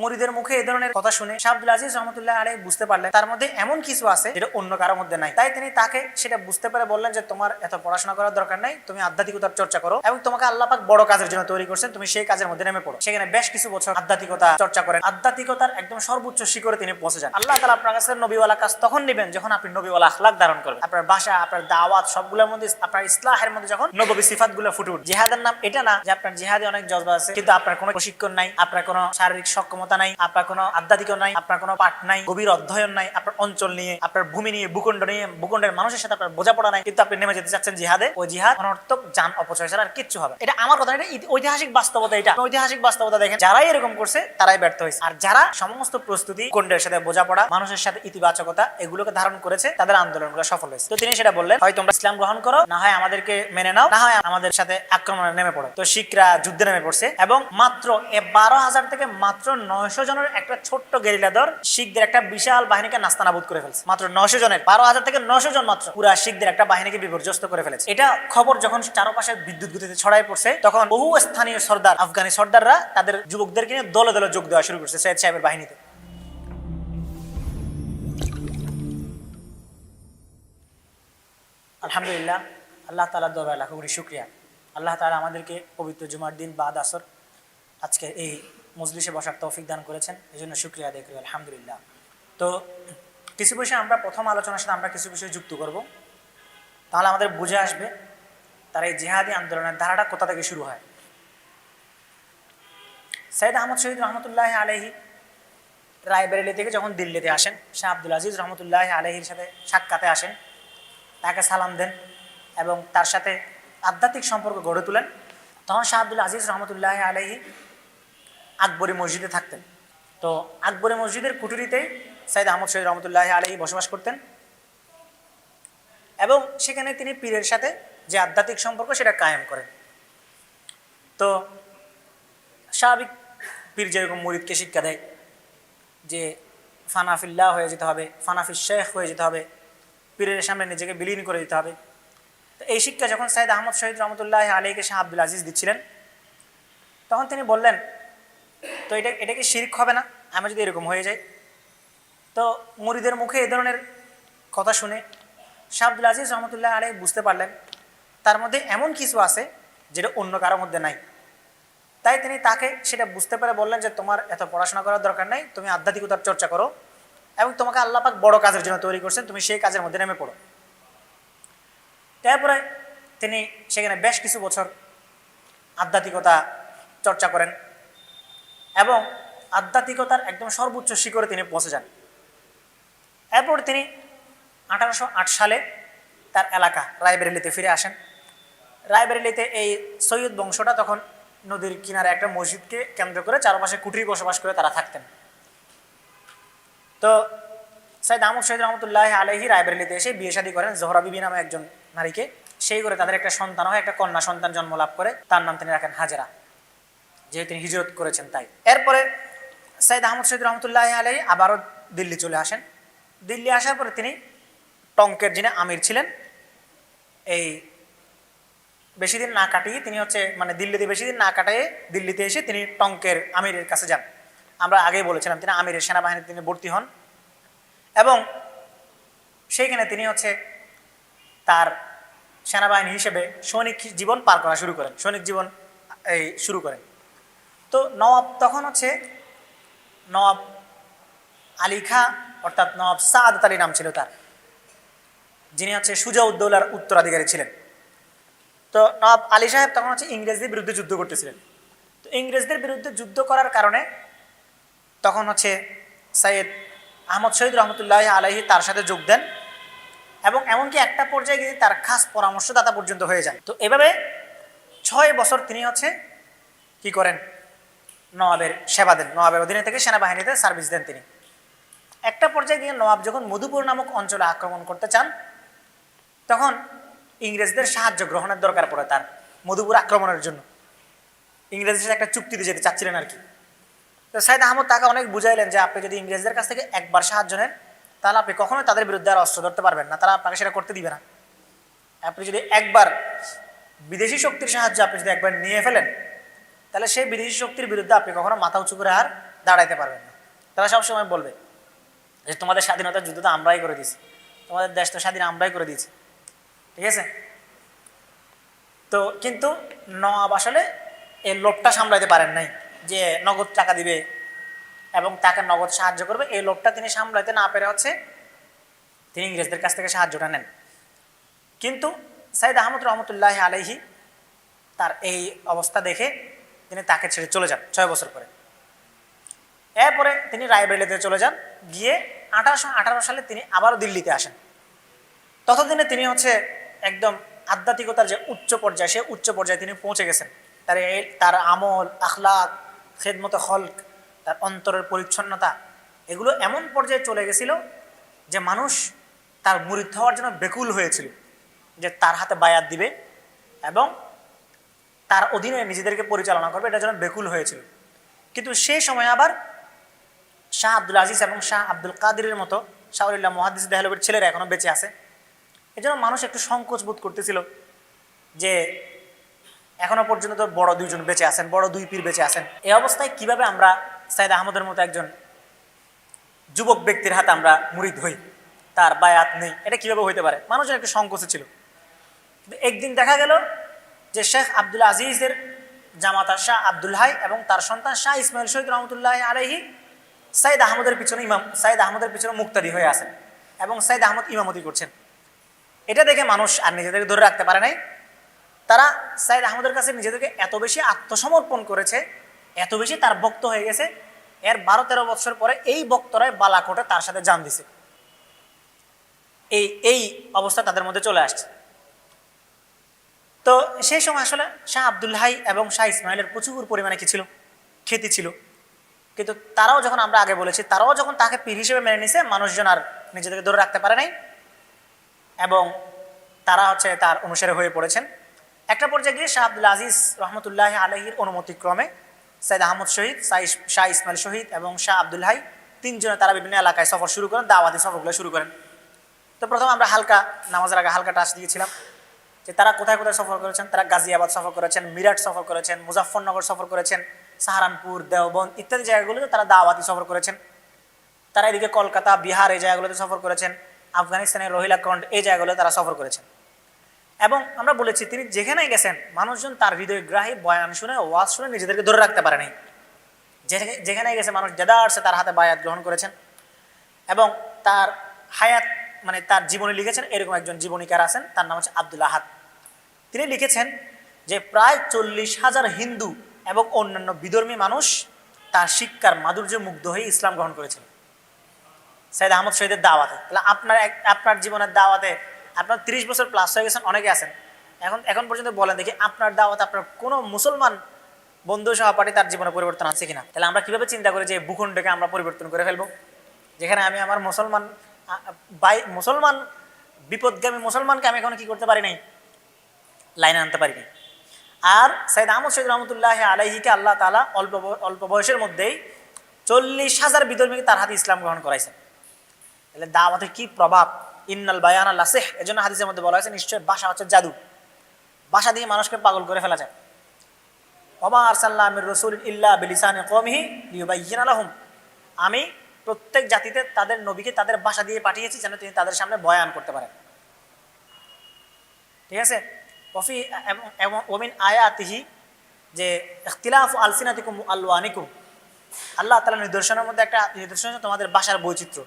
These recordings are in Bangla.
মুরিদের মুখে এই ধরনের কথা শুনে শাহ আব্দুল আজিজ রহমতুল্লাহ আলাইহি বুঝতে পারলেন তার মধ্যে এমন কিছু আছে যেটা অন্য কারোর মধ্যে নাই। তাই তিনি তাকে সেটা বুঝতে পেরে বললেন যে তোমার এত পড়াশোনা করার দরকার নাই, তুমি আধ্যাত্মিকতার চর্চা করো এবং তোমাকে আল্লাহ পাক বড় কাজের জন্য তৈরি করছেন, তুমি সেই কাজের মধ্যে নেমে পড়ো। সেখানে বেশ কিছু বছর আধ্যাত্মিকতা চর্চা করেন, আধ্যাত্মিকতার একদম সর্বোচ্চ শিখরে তিনি পৌঁছে যান। আল্লাহ তাআলা আপনার কাছে নবীওয়ালা কাজ তখন নেবেন যখন আপনি নবীওয়ালা আখলাক ধারণ করবেন। আপনার ভাষা, আপনার দাওয়াত সবগুলোর মধ্যে, আপনার ইসলাহের মধ্যে যখন নববী সিফাতগুলো ফুটে উঠবে। জিহাদের নাম এটা না যে আপনার জিহাদে অনেক জজবা আছে কিন্তু আপনার কোনো প্রশিক্ষণ নাই, আপনার কোনো শারীরিক সক্ষমতা নাই, আপনার কোনো আধ্যাত্মিক নাই, আপনার কোনো পাঠ নাই, গভীর অধ্যয়ন নাই, আপনার অঞ্চল নিয়ে, আপনার ভূমি নিয়ে, ভূখণ্ড নিয়ে, ভূখণ্ডের মানুষের সাথে আপনার বোঝাপড়া নাই, কিন্তু আপনি নেমে যেতে চাচ্ছেন জিহাদে। ওই জিহাদ অনর্থক জান অপচয় ছাড়া আর কিচ্ছু হবে। এটা আমার কথা, এটা ঐতিহাসিক বাস্তবতা। এটা ঐতিহাসিক বাস্তবতা দেখেন, যারাই এরকম করছে তারাই ব্যর্থ হয়েছে। আর যারা সমস্ত প্রস্তুতি, ভূখণ্ডের সাথে বোঝাপড়া, মানুষের সাথে ইতিবাচকতা এগুলোকে ধারণ করেছে তাদের আন্দোলনগুলো সফল হয়েছে। তো তিনি সেটা বললেন, হয় তোমরা ইসলাম গ্রহণ করো, না হয় আমাদেরকে মেনে নাও, না হয় আমাদের সাথে আক্রমণে নেমে পড়ো। তো শিখরা যুদ্ধে নেমে পড়ছে এবং মাত্র 12,000 থেকে মাত্র 900 জনের একটা ছোট্ট গেরিলা দল শিখদের একটা বিশাল বাহিনীকে নাস্তানাবুদ করে ফেলছে। মাত্র 900 জনের, 12,000 থেকে 900 জন মাত্র পুরা শিখদের একটা বাহিনীকে বিপর্যস্ত করে ফেলেছে। এটা খবর যখন চারপাশে বিদ্যুৎ গতিতে ছড়াই পড়ছে তখন বহু স্থানীয় সর্দার, আফগানি সর্দাররা তাদের যুবকদেরকে নিয়ে দলে দলে যোগ দেওয়া শুরু করছে সৈয়দ সাহেবের বাহিনীতে। আলহামদুলিল্লাহ, আল্লাহ তাআলার দরবারে লাখো কোটি শুকরিয়া। আল্লাহ তাআলা আমাদেরকে পবিত্র জুমার দিন বাদ আসর আজকে এই মজলিসে বসার তৌফিক দান করেছেন, এই জন্য শুকরিয়া আদায় করি আলহামদুলিল্লাহ। তো কিছু বিষয় আমরা প্রথম আলোচনার সাথে আমরা কিছু বিষয় যুক্ত করব, তাহলে আমাদের বুঝে আসবে তার এই জিহাদি আন্দোলনের ধারাটা কোথা থেকে শুরু হয়। সৈয়দ আহমদ শহীদ রহমতুল্লাহ আলাইহি রায়বেরেলি থেকে যখন দিল্লিতে আসেন, শাহ আব্দুল আজিজ রহমতুল্লাহ আলাইহির সাথে সাক্ষাতে আসেন, তাকে সালাম দেন এবং তার সাথে আধ্যাত্মিক সম্পর্ক গড়ে তোলেন। তখন শাহ আব্দুল আজিজ রহমতুল্লাহ আলাইহি আকবরী মসজিদে থাকতেন। তো আকবরী মসজিদের কুঠুরিতেই সৈয়দ আহমদ শহীদ রহমতুল্লাহ আলাইহি বসবাস করতেন এবং সেখানে তিনি পীরের সাথে যে আধ্যাত্মিক সম্পর্ক সেটা কায়েম করেন। তো স্বাভাবিক পীর যেরকম মুরিদকে শিক্ষা দেয় যে ফানাফিল্লাহ হয়ে যেতে হবে, ফানাফিল শেখ হয়ে যেতে হবে, পীরের সামনে নিজেকে বিলীন করে দিতে হবে। তো এই শিক্ষা যখন সৈয়দ আহমদ শহীদ রহমতুল্লাহ আলাইহিকে শাহ আব্দুল আজিজ দিচ্ছিলেন তখন তিনি বললেন, তো এটা কি শিরক হবে না আমি যদি এরকম হয়ে যাই? তো মুরিদের মুখে এই ধরনের কথা শুনে শাহ আব্দুল আজিজ রহমতুল্লাহ আলাইহি বুঝতে পারলেন তার মধ্যে এমন কিছু আছে যেটা অন্য কারোর মধ্যে নাই। তাই তিনি তাকে সেটা বুঝতে পেরে বললেন যে তোমার এত পড়াশোনা করার দরকার নাই, তুমি আধ্যাত্মিকতার চর্চা করো এবং তোমাকে আল্লাহ পাক বড় কাজের জন্য তৈরি করছেন, তুমি সেই কাজের মধ্যে নেমে পড়ো। তারপরে তিনি সেখানে বেশ কিছু বছর আধ্যাত্মিকতা চর্চা করেন এবং আধ্যাত্মিকতার একদম সর্বোচ্চ শিখরে তিনি পৌঁছে যান। এরপর তিনি 1808 সালে তার এলাকা রায়বেরেলিতে ফিরে আসেন। রায়বেরেলিতে এই সৈয়দ বংশটা তখন নদীর কিনারে একটা মসজিদকে কেন্দ্র করে চারপাশে কুটির বসবাস করে তারা থাকতেন। তো সৈয়দ আহমদ শহীদ রহমতুল্লাহ আলাইহি রায়বেরেলিতে এসে বিয়ে শাদী করেন জোহরা বিবি নামে একজন নারীকে। সেই করে তাদের একটা সন্তান হয়, একটা কন্যা সন্তান জন্ম লাভ করে, তার নাম তিনি রাখেন হাজেরা, যেহেতু তিনি হিজরত করেছেন তাই। এরপরে সৈয়দ আহমদ শহীদ রহমতুল্লাহ আলাইহি আবারও দিল্লি চলে আসেন। দিল্লি আসার পরে তিনি টঙ্কের যিনি আমির ছিলেন, এই বেশি দিন না কাটিয়ে তিনি দিল্লিতে বেশি দিন না কাটিয়ে দিল্লিতে এসে তিনি টঙ্কের আমিরের কাছে যান। আমরা আগেই বলেছিলাম তিনি আমিরের সেনাবাহিনীতে তিনি ভর্তি হন এবং সেইখানে তিনি তার সেনাবাহিনী হিসেবে সৈনিক জীবন পার করা শুরু করেন, সৈনিক জীবন শুরু করেন। তো নওয়াব তখন নওয়াব আলী খাঁ, অর্থাৎ নওয়াব সাআদাত আলী নাম ছিল তার, যিনি সুজাউদ্দৌলার উত্তরাধিকারী ছিলেন। তো নওয়াব আলী সাহেব তখন ইংরেজদের বিরুদ্ধে যুদ্ধ করতেছিলেন। তো ইংরেজদের বিরুদ্ধে যুদ্ধ করার কারণে তখন সৈয়দ আহমদ শহীদ রহমতুল্লাহ আলাইহি তার সাথে যোগ দেন এবং এমনকি একটা পর্যায়ে গিয়ে তার খাস পরামর্শদাতা পর্যন্ত হয়ে যান। তো এভাবে 6 বছর তিনি কি করেন, নওয়াবের সেবা দেন, নওয়াবের অধীনে থেকে সেনাবাহিনীতে সার্ভিস দেন তিনি। একটা পর্যায়ে গিয়ে নওয়াব যখন মধুপুর নামক অঞ্চলে আক্রমণ করতে চান তখন ইংরেজদের সাহায্য গ্রহণের দরকার পড়ে তার মধুপুর আক্রমণের জন্য। ইংরেজদের সাথে একটা চুক্তিতে যেতে চাচ্ছিলেন আর কি। তো সৈয়দ আহমদ তাকে অনেক বুঝাইলেন যে আপনি যদি ইংরেজদের কাছ থেকে একবার সাহায্য নেন তাহলে আপনি কখনোই তাদের বিরুদ্ধে আর অস্ত্র ধরতে পারবেন না, তারা আপনাকে সেটা করতে দিবে না। আপনি যদি একবার বিদেশি শক্তির সাহায্য আপনি যদি একবার নিয়ে ফেলেন তাহলে সেই বিদেশি শক্তির বিরুদ্ধে আপনি কখনো মাথা উঁচু করে আর দাঁড়াইতে পারবেন না। তারা সবসময় বলবে যে তোমাদের স্বাধীনতার যুদ্ধ তো আমরাই করে দিয়েছি, তোমাদের দেশ তো স্বাধীন আমরাই করে দিয়েছি, ঠিক আছে। তো কিন্তু নওয়াব আসলে এই লোভটা সামলাইতে পারেন নাই, যে নগদ টাকা দিবে এবং তাকে নগদ সাহায্য করবে, এই লোভটা তিনি সামলাইতে না পেরে হচ্ছে তিনি ইংরেজদের কাছ থেকে সাহায্যটা নেন। কিন্তু সাইদ আহমদ রহমতুল্লাহ আলাইহি তার এই অবস্থা দেখে তিনি তাকে ছেড়ে চলে যান 6 বছর পরে। এরপরে তিনি রায়বেরেলিতে চলে যান, গিয়ে 1818 সালে তিনি আবারও দিল্লিতে আসেন। ততদিনে তিনি হচ্ছে একদম আধ্যাত্মিকতার যে উচ্চ পর্যায়ে, সে উচ্চ পর্যায়ে তিনি পৌঁছে গেছেন। তার আমল, আখলাক, খেদমতে খলক, তার অন্তরের পরিচ্ছন্নতা, এগুলো এমন পর্যায়ে চলে গেছিল যে মানুষ তার মুরিদ হওয়ার জন্য বেকুল হয়েছিল, যে তার হাতে বায়াত দিবে এবং তার অধীনে নিজেদেরকে পরিচালনা করবে, এটার জন্য বেকুল হয়েছিল। কিন্তু সেই সময় আবার শাহ আব্দুল আজিজ এবং শাহ আব্দুল কাদিরের মতো শাহরুল্লাহ মুহাদ্দিস দেহলভির ছেলেরা এখনো বেঁচে আছে। এই জন্য মানুষ একটু সংকোচ বোধ করতেছিল যে এখনো পর্যন্ত তো বড় দুইজন বেঁচে আছেন, বড় দুই পীর বেঁচে আছেন, এই অবস্থায় কিভাবে আমরা সাইদ আহমদের মতো একজন যুবক ব্যক্তির হাতে আমরা মুরিদ হই, তার বায়াত নেই, এটা কিভাবে হইতে পারে? মানুষের একটু সংকোচে ছিল। একদিন দেখা গেল যে শেখ আব্দুল আজিজের জামাতা শাহ আব্দুল হাই এবং তার সন্তান শাহ ইসমাইল শহীদ রহমতুল্লাহ আলাইহি সাইদ আহমদের পিছনে মুক্তাদি হয়ে আছেন এবং সাইদ আহমদ ইমামতি করছেন। এটা দেখে মানুষ আর নিজেদেরকে ধরে রাখতে পারে নাই। তারা সাইদ আহমদের কাছে নিজেদেরকে এত বেশি আত্মসমর্পণ করেছে, এত বেশি তার ভক্ত হয়ে গেছে, এর 12-13 বছর পরে এই ভক্তরাই বালাকোটে তার সাথে জান দিছে। এই অবস্থা তাদের মধ্যে চলে আসছে। তো সেই সময় আসলে শাহ আব্দুল হাই এবং শাহ ইসমাইলের প্রচুর পরিমাণে কি ছিল, খ্যাতি ছিল। কিন্তু তারাও যখন, আমরা আগে বলেছি, তারাও যখন তাকে পীর হিসেবে মেনে নিছে, মানুষজন আর নিজেদেরকে ধরে রাখতে পারে নাই এবং তারা হচ্ছে তার অনুসারী হয়ে পড়েছেন। একটা পর্যায়ে গিয়ে শাহ আব্দুল আজিজ রহমতুল্লাহ আলাইহির অনুমতিক্রমে সাইদ আহমদ শহীদ, শাহ ইসমাইল শহীদ এবং শাহ আব্দুল হাই তিনজনে তারা বিভিন্ন এলাকায় সফর শুরু করেন, দাওয়াতি সফরগুলো শুরু করেন। তো প্রথম আমরা হালকা নামাজের আগে হালকা টাচ দিয়েছিলাম যে তারা কোথায় কোথায় সফর করেছেন। তারা গাজিয়াবাদ সফর করেছেন, মিরাট সফর করেছেন, মুজাফফরনগর সফর করেছেন, সাহারানপুর, দেওবন্দ ইত্যাদি জায়গাগুলোতে তারা দাওয়াতি সফর করেছেন। তারা এদিকে কলকাতা, বিহার এই জায়গাগুলোতে সফর করেছেন, আফগানিস্তানের রোহিলাখন্ড এই জায়গাগুলোতে তারা সফর করেছেন। এবং আমরা বলেছি তিনি যেখানে গেছেন মানুষজন তার হৃদয়গ্রাহী বয়ান শুনে, ওয়াজ শুনে নিজেদেরকে ধরে রাখতে পারে নাই। যেখানে গেছে মানুষ দেদারসে তার হাতে বায়াত গ্রহণ করেছেন এবং তার হায়াত, মানে তার জীবনী লিখেছেন এরকম একজন জীবনীকার আছেন, তার নাম হচ্ছে আব্দুল আহাদ। তিনি লিখেছেন যে প্রায় 40,000 হিন্দু এবং অন্যান্য বিধর্মী মানুষ তার শিক্ষার মাধুর্য মুগ্ধ হয়ে ইসলাম গ্রহণ করেছেন সাইদ আহমদ শহীদের দাওয়াতে। তাহলে আপনার জীবনের দাওয়াতে আপনার 30 বছর প্লাস হয়ে গেছেন, অনেকে আছেন, এখন পর্যন্ত বলেন দেখি আপনার দাওয়াতে আপনার কোনো মুসলমান বন্ধু সহপাঠী তার জীবনে পরিবর্তন আছে কিনা? তাহলে আমরা কিভাবে চিন্তা করি যে ভূখণ্ডকে আমরা পরিবর্তন করে ফেলবো, যেখানে আমি আমার মুসলমান বিপদগামী মুসলমানকে আমি এখন কি করতে পারি নাই, লাইনে আনতে পারি নাই। আর সাইদ আহমদ শহীদ রহমতুল্লাহ আলাইহিকে আল্লাহ তাআলা অল্প বয়সের মধ্যেই 40,000 বিধর্মীকে তার হাতে ইসলাম গ্রহণ করাইছেন। তাহলে দাওয়াতের কি প্রভাব! ইন্নাল বায়ানা লাসিহ, এজন্য হাদিসের মধ্যে বলা হয়েছে নিশ্চয় ভাষা হচ্ছে জাদু, ভাষা দিয়ে মানুষকে পাগল করে ফেলা যায়। ওমা আরসালনা মির রাসূলিন ইল্লা বিলিসানি কওমিহি লিয়ুবাইয়িনা লাহুম, আমি প্রত্যেক জাতিতে তাদের নবীকে তাদের ভাষা দিয়ে পাঠিয়েছি যেন তিনি তাদের সামনে বয়ান করতে পারেন। ঠিক আছে। ওমিন আয়াতিহি, যে ইখতিলাফু আলসিনাতিকুম আলওয়ানিকুম, আল্লাহ তাআলার নিদর্শনের মধ্যে একটা নিদর্শন তোমাদের ভাষার বৈচিত্র্য।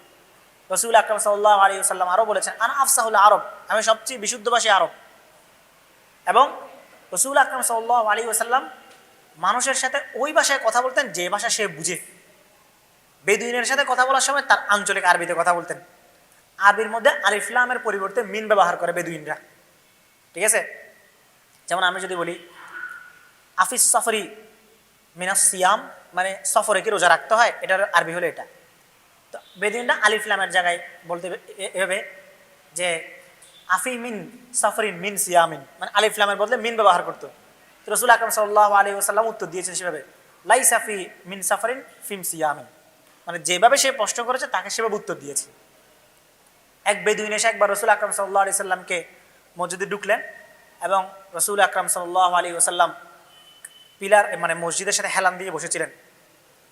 রাসূল আকরাম সাল্লাল্লাহু আলাইহি ওয়াসাল্লাম আরও বলেছেন আনা আফসাহুল আরব, আমি সবচেয়ে বিশুদ্ধভাষী আরব। এবং রাসূল আকরাম সাল্লাল্লাহু আলাইহি ওয়াসাল্লাম মানুষের সাথে ওই ভাষায় কথা বলতেন যে ভাষা সে বুঝে। বেদুইনের সাথে কথা বলার সময় তার আঞ্চলিক আরবিতে কথা বলতেন। আরবির মধ্যে আলিফ লামের পরিবর্তে মিন ব্যবহার করে বেদুইনরা। ঠিক আছে। যেমন আমি যদি বলি আফিস সফরি মিনাস সিয়াম, মানে সফরে কি রোজা রাখতে হয়, এটার আরবি হলো এটা। তো বেদুইনরা আলিফ লামের জায়গায় বলতে এভাবে যে আফি মিন সফরিন মিন সিয়ামিন, মানে আলিফ লামের বদলে মিন ব্যবহার করতো। তো রাসূল আকরাম সাল্লাল্লাহু আলাইহি ওয়াসাল্লাম উত্তর দিয়েছেন সেভাবে, লাইসা ফি মিন সফরিন ফিম সিয়ামিন, মানে যেভাবে সে প্রশ্ন করেছে তাকে সেভাবে উত্তর দিয়েছে। এক বেদুইন এসে একবার রাসূল আকরাম সাল্লাল্লাহু আলাইহি সাল্লামকে মসজিদে ঢুকলেন এবং রাসূল আকরাম সাল্লাল্লাহু আলাইহি ওয়াসাল্লাম পিলার, মানে মসজিদের সাথে হেলান দিয়ে বসেছিলেন,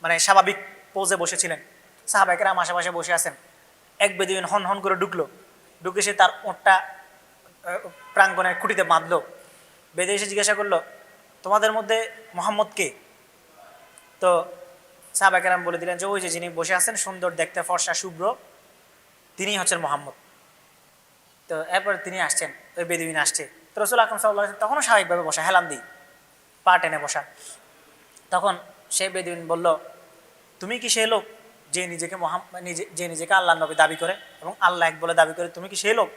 মানে স্বাভাবিক পোজে বসেছিলেন, সাহাবায়ে কেরাম আশেপাশে বসে আছেন। এক বেদুইন হন হন করে ঢুকলো, ঢুকে সে তার ওঁটটা প্রাঙ্গণের খুঁটিতে বাঁধলো, বেঁধে এসে জিজ্ঞাসা করলো, তোমাদের মধ্যে মোহাম্মদ কে? তো সাহাবায়ে কেরাম বলে দিলেন যে ওই যে যিনি বসে আছেন, সুন্দর দেখতে, ফর্সা শুভ্র, তিনিই হচ্ছেন মোহাম্মদ। তো এরপর তিনি আসছেন, ওই বেদুইন আসছে। তো রাসূল আকরাম সাল্লাল্লাহু আলাইহি ওয়াসাল্লাম তখনও স্বাভাবিকভাবে বসা, হেলান দিই, পা টেনে বসা। তখন সেই বেদুইন বলল, তুমি কি সেই লোক যে নিজেকে যে নিজেকে আল্লাহর নবী দাবি করে এবং আল্লাহ এক বলে দাবি করে, তুমি কি সেই লোক?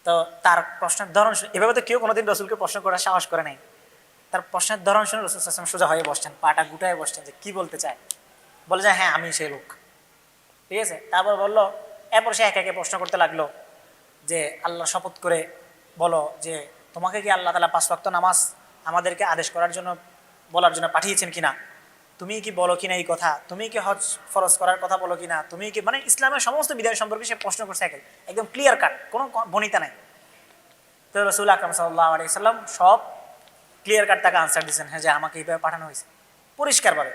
তো তার প্রশ্নের ধরন এভাবে তো কেউ কোনোদিন রসুলকে প্রশ্ন করার সাহস করে নাই। তার প্রশ্নের ধরন শুনে রসুল সাল্লাল্লাহু আলাইহি ওয়াসাল্লাম সোজা হয়ে বসছেন, পাটা গুটায় বসছেন, যে কি বলতে চায়। বলে যে হ্যাঁ আমি সেই লোক। ঠিক আছে, তারপর বললো, এরপর সে একে একে প্রশ্ন করতে লাগলো যে আল্লাহ শপথ করে বলো যে তোমাকে কি আল্লাহ তাআলা 5 ওয়াক্ত নামাজ আমাদেরকে আদেশ করার জন্য, বলার জন্য পাঠিয়েছেন কিনা, তুমি কি বলো কিনা এই কথা, তুমি কি হজ ফরজ করার কথা বলো কিনা, তুমি কি, মানে ইসলামের সমস্ত বিধান সম্পর্কে সে প্রশ্ন করছে, একদম ক্লিয়ার কাট, কোনো বনিতা নাই। তো রাসূল আকরাম সাল্লাল্লাহু আলাইহি সাল্লাম সব ক্লিয়ার কাট তাকে আনসার দিয়েছেন, হ্যাঁ যে আমাকে এইভাবে পাঠানো হয়েছে, পরিষ্কারভাবে।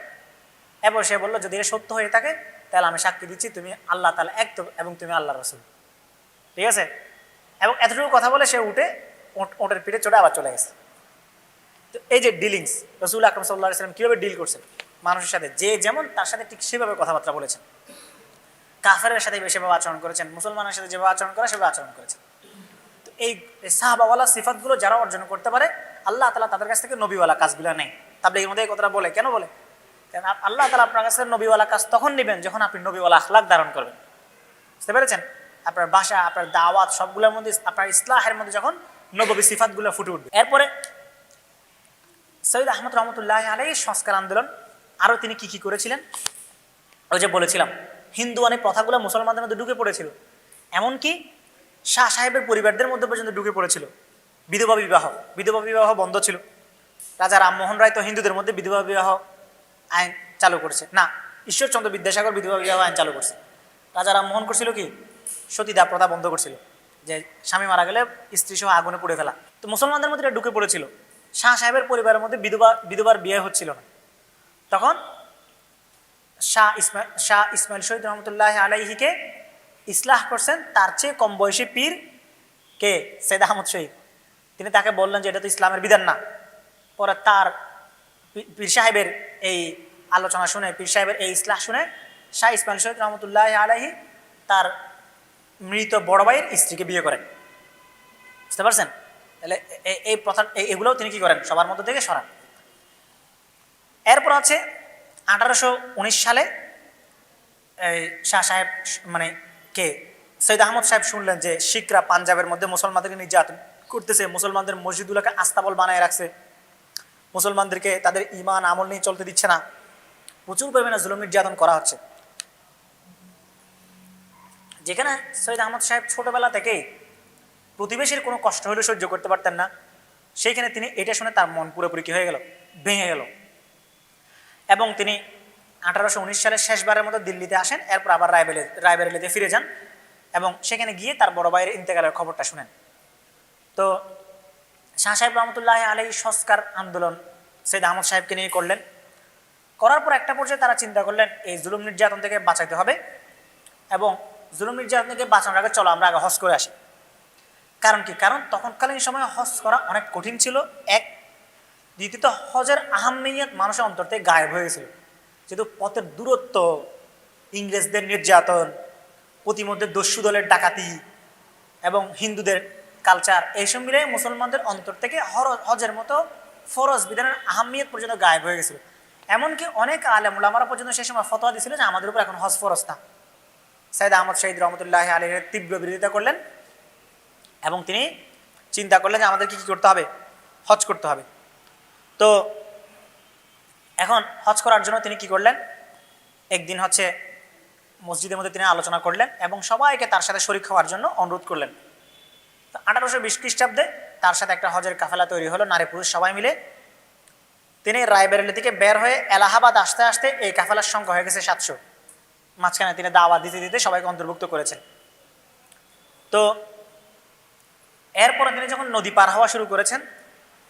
এরপর সে বললো, যদি এটা সত্য হয়ে থাকে তাহলে আমি সাক্ষী দিচ্ছি তুমি আল্লাহ তাআলা এক এবং তুমি আল্লাহর রাসূল। ঠিক আছে, এবং এতটুকু কথা বলে সে উঠে ওটের পিঠে চড়ে আবার চলে গেছে। তো এই যে ডিলিংস, রাসূল আকরাম সাল্লাল্লাহু আলাইহি সাল্লাম কীভাবে ডিল করছেন মানুষের সাথে, যে যেমন তার সাথে ঠিক সেভাবে কথাবার্তা বলেছেন। কাফেরের সাথে সেভাবে আচরণ করেছেন, মুসলমানের সাথে যেভাবে আচরণ করে সেভাবে আচরণ করেছেন। তো এই সাহাবাওয়ালা সিফাতগুলো যারা অর্জন করতে পারে, আল্লাহ তাআলা তাদের কাছ থেকে নবীওয়ালা কাজগুলো নেই। তাবলীগের মধ্যে এই কথাটা বলে, কেন বলে? কারণ আল্লাহ তাআলা আপনার কাছে নবীওয়ালা কাজ তখন নেবেন যখন আপনি নবীওয়ালা আখলাক ধারণ করবেন। বুঝতে পেরেছেন? আপনার ভাষা, আপনার দাওয়াত, সবগুলোর মধ্যে, আপনার ইসলাহের মধ্যে যখন নববী সিফাতগুলো ফুটে উঠবে। এরপরে সৈয়দ আহমদ রহমতুল্লাহ আলাইহি সংস্কার আন্দোলন, আরও তিনি কি কি করেছিলেন, ওই যে বলেছিলাম হিন্দুয়ানি প্রথাগুলো মুসলমানদের মধ্যে ঢুকে পড়েছিল, এমনকি শাহ সাহেবের পরিবারদের মধ্যে পর্যন্ত ঢুকে পড়েছিল। বিধবা বিবাহ বন্ধ ছিল। রাজা রামমোহন রায় তো হিন্দুদের মধ্যে বিধবা বিবাহ আইন চালু করেছে না, ঈশ্বরচন্দ্র বিদ্যাসাগর বিধবা বিবাহ আইন চালু করছে। রাজা রামমোহন করছিল কি, সতীদাহ প্রথা বন্ধ করছিল, যে স্বামী মারা গেলে স্ত্রী সহ আগুনে পুড়ে ফেলা। তো মুসলমানদের মধ্যে এটা ঢুকে পড়েছিল। শাহ সাহেবের পরিবারের মধ্যে বিধবার বিয়ে হচ্ছিল না। তখন শাহ ইসমাইল শহীদ রহমতুল্লাহ আলাইহিকে ইসলাহ করছেন তার চেয়ে কম বয়সী পীর কে, সৈয়দ আহমদ শহীদ। তিনি তাকে বললেন যে এটা তো ইসলামের বিধান না। পরে তার পীর সাহেবের এই আলোচনা শুনে, পীর সাহেবের এই ইসলাহ শুনে শাহ ইসমাইল শহীদ রহমতুল্লাহ আলাইহি তার মৃত বড় ভাইয়ের স্ত্রীকে বিয়ে করেন। বুঝতে পারছেন? তাহলে এই প্রথা, এগুলোও তিনি কি করেন, সবার মধ্যে থেকে সরান। এরপর আছে 1819 সালে শাহ সাহেব, মানে কে, সৈয়দ আহমদ সাহেব শুনলেন যে শিখরা পাঞ্জাবের মধ্যে মুসলমানদেরকে নির্যাতন করতেছে, মুসলমানদের মসজিদগুলোকে আস্তাবল বানায় রাখছে, মুসলমানদেরকে তাদের ইমান আমল নিয়ে চলতে দিচ্ছে না, প্রচুর পরিমাণে জুলুম নির্যাতন করা হচ্ছে। যেখানে সৈয়দ আহমদ সাহেব ছোটবেলা থেকেই প্রতিবেশীর কোনো কষ্ট হলেও সহ্য করতে পারতেন না, সেইখানে তিনি এটা শুনে তার মন পুরোপুরি কি হয়ে গেল, ভেঙে গেল। এবং তিনি 1819 সালে শেষবারের মতো দিল্লিতে আসেন। এরপর আবার রায়বেরেলিতে ফিরে যান এবং সেখানে গিয়ে তার বড় ভাইয়ের ইন্তেকালের খবরটা শুনেন। তো শাহ সাহেব রহমতুল্লাহ আলাইহি সংস্কার আন্দোলন সৈয়দ আহমদ সাহেবকে নিয়ে করলেন। করার পর একটা পর্যায়ে তারা চিন্তা করলেন এই জুলুম নির্যাতন থেকে বাঁচাইতে হবে, এবং জুলুম নির্যাতন থেকে বাঁচানোর আগে চলো আমরা আগে হজ করে আসি। কারণ কি, কারণ তখনকালীন সময়ে হজ করা অনেক কঠিন ছিল, এক। দ্বিতীয়ত হজের আহম্মিয়ত মানুষের অন্তর থেকে গায়েব হয়ে গেছিল, যেহেতু পথের দূরত্ব, ইংরেজদের নির্যাতন, প্রতিমধ্যে দস্যু দলের ডাকাতি এবং হিন্দুদের কালচার, এইসব মিলে মুসলমানদের অন্তর থেকে হজের মতো ফরজ বিধানের আহম্মিয়ত পর্যন্ত গায়েব হয়ে গেছিল। এমনকি অনেক আলেম উলামারা পর্যন্ত সেই সময় ফতোয়া দিয়েছিল যে আমাদের উপর এখন হজ ফরজ না। সৈয়দ আহমদ শহীদ রহমতুল্লাহ আলাইহির তীব্র বিরোধিতা করলেন এবং তিনি চিন্তা করলেন যে আমাদেরকে কী করতে হবে, হজ করতে হবে। তো এখন হজ করার জন্য তিনি কি করলেন, একদিন হচ্ছে মসজিদের মধ্যে তিনি আলোচনা করলেন এবং সবাইকে তার সাথে শরীক হওয়ার জন্য অনুরোধ করলেন। তো 1820 খ্রিস্টাব্দে তার সাথে একটা হজের কাফেলা তৈরি হলো, নারী পুরুষ সবাই মিলে। তিনি রায়বেরেলি থেকে বের হয়ে এলাহাবাদ আসতে আসতে এই কাফেলার সংখ্যা হয়ে গেছে 700। মাঝখানে তিনি দাওয়াত দিতে দিতে সবাইকে অন্তর্ভুক্ত করেছেন। তো এরপরে তিনি যখন নদী পার হওয়া শুরু করেছেন,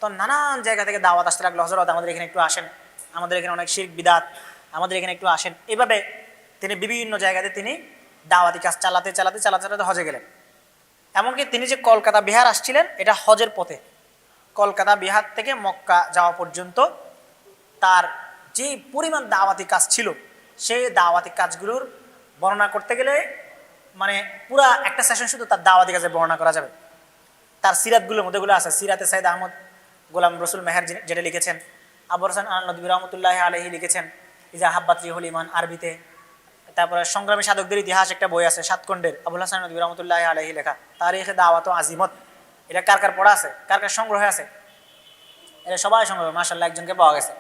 তো নানান জায়গা থেকে দাওয়াত আসতে লাগলো, হযরত আমাদের এখানে একটু আসেন, আমাদের এখানে অনেক শিরক বিদআত, আমাদের এখানে একটু আসেন। এভাবে তিনি বিভিন্ন জায়গাতে তিনি দাওয়াতি কাজ চালাতে চালাতে চালাতে চালাতে হজে গেলেন। এমনকি তিনি যে কলকাতা বিহার আসছিলেন এটা হজের পথে, কলকাতা বিহার থেকে মক্কা যাওয়া পর্যন্ত তার যে পরিমাণ দাওয়াতি কাজ ছিল, সেই দাওয়াতি কাজগুলোর বর্ণনা করতে গেলে মানে পুরা একটা সেশন শুধু তার দাওয়াতি কাজে বর্ণনা করা যাবে। তার সিরাতগুলোর মধ্যে গুলো আছে, সিরাতে সাইদ আহমদ গোলাম রসুল মেহের যেটা লিখেছেন, আবুল হাসান নদভী রহমতুল্লাহ আলাইহি লিখেছেন ইজা হাব্বাত্রি হল ইমান আরবিতে। তারপরে সংগ্রামী সাধকদের ইতিহাস একটা বই আছে 7 খণ্ডের, আবুল হাসান নদভী রহমতুল্লাহ আলাইহি লেখা তারিখে দাওয়াত ও আজিমত। এটা কার কার পড়া আছে, কার কার সংগ্রহে আছে? এটা সবাই সংগ্রহ, মাশাআল্লাহ একজনকে পাওয়া গেছে।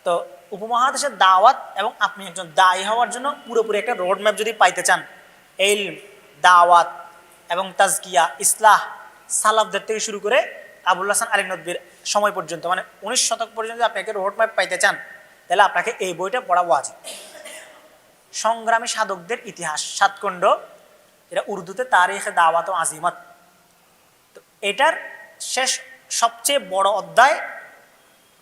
তো উপমহাদেশের দাওয়াত এবং আপনি একজন দায়ী হওয়ার জন্য পুরোপুরি একটা রোড ম্যাপ যদি পাইতে চান, ইলম, দাওয়াত এবং তাজকিয়া, ইসলাহ, সালাফদের থেকে শুরু করে আবুল হাসান আলী নদভীর সময় পর্যন্ত, মানে 19 শতক পর্যন্ত আপনি একটা রোড ম্যাপ পাইতে চান, তাহলে আপনাকে এই বইটা পড়া ওয়াজিব। সংগ্রামী সাধকদের ইতিহাস 7 খণ্ড, এটা উর্দুতে তারিখে দাওয়াত ও আজিমত। তো এটার শেষ সবচেয়ে বড় অধ্যায়,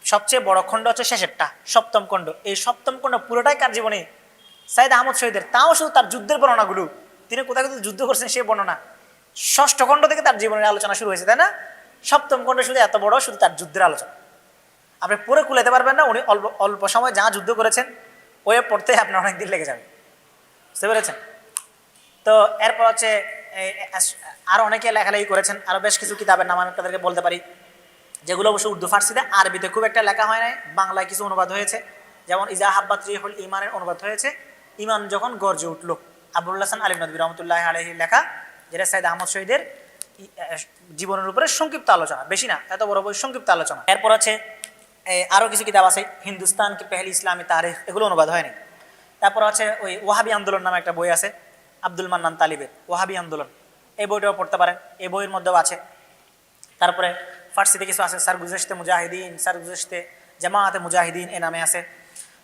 সবচেয়ে বড় খণ্ড হচ্ছে শেষেরটা, 7ম খণ্ড। এই 7ম খণ্ড পুরোটাই কার জীবনী? সাইদ আহমদ শহীদের। তাও শুধু তার যুদ্ধের বর্ণনাগুলো, তিনি কোথায় কোথায় যুদ্ধ করছেন সেই বর্ণনা। 6ষ্ঠ খণ্ড থেকে তার জীবনের আলোচনা শুরু হয়েছে, তাই না? 7ম খণ্ড শুধু এত বড়, শুধু তার যুদ্ধের আলোচনা। আপনি পড়ে কুলাতে পারবেন না। উনি অল্প অল্প সময় যা যুদ্ধ করেছেন ওই পড়তে আপনার অনেক দিন লেগে যাবে, বুঝতে পেরেছেন? তো এরপর হচ্ছে আরো অনেকে লেখালেখি করেছেন, আরো বেশ কিছু কিতাবের নাম আমি আপনাদেরকে বলতে পারি, যেগুলো অবশ্য উর্দু ফার্সিতে, আরবিতে খুব একটা লেখা হয় নাই, বাংলায় কিছু অনুবাদ হয়েছে। যেমন ইজা হাব্বাত রিহুল ইমানের অনুবাদ হয়েছে ইমান যখন গর্জে উঠল, আবুল হাসান আলী নদভী রহমতুল্লাহ আলাইহি লেখা, যেটা সাইদ আহমদ শহীদের জীবনের উপরে সংক্ষিপ্ত আলোচনা, বেশি না, এত বড় বই, সংক্ষিপ্ত আলোচনা। এরপর আছে আরো কিছু কিতাব আছে, হিন্দুস্তান কি পেহলি ইসলামী তারিখ, এগুলো অনুবাদ হয়নি। তারপর আছে ওই ওয়াহাবি আন্দোলন নামে একটা বই আছে আব্দুল মান্নান তালিবের, ওয়াহাবি আন্দোলন, এই বইটাও পড়তে পারেন, এই বইয়ের মধ্যেও আছে। তারপরে ফার্সিতে কিছু আছে, সারগুজেশতে মুজাহিদিন, সারগুজেশতে জামাআতে মুজাহিদিন এ নামে আছে।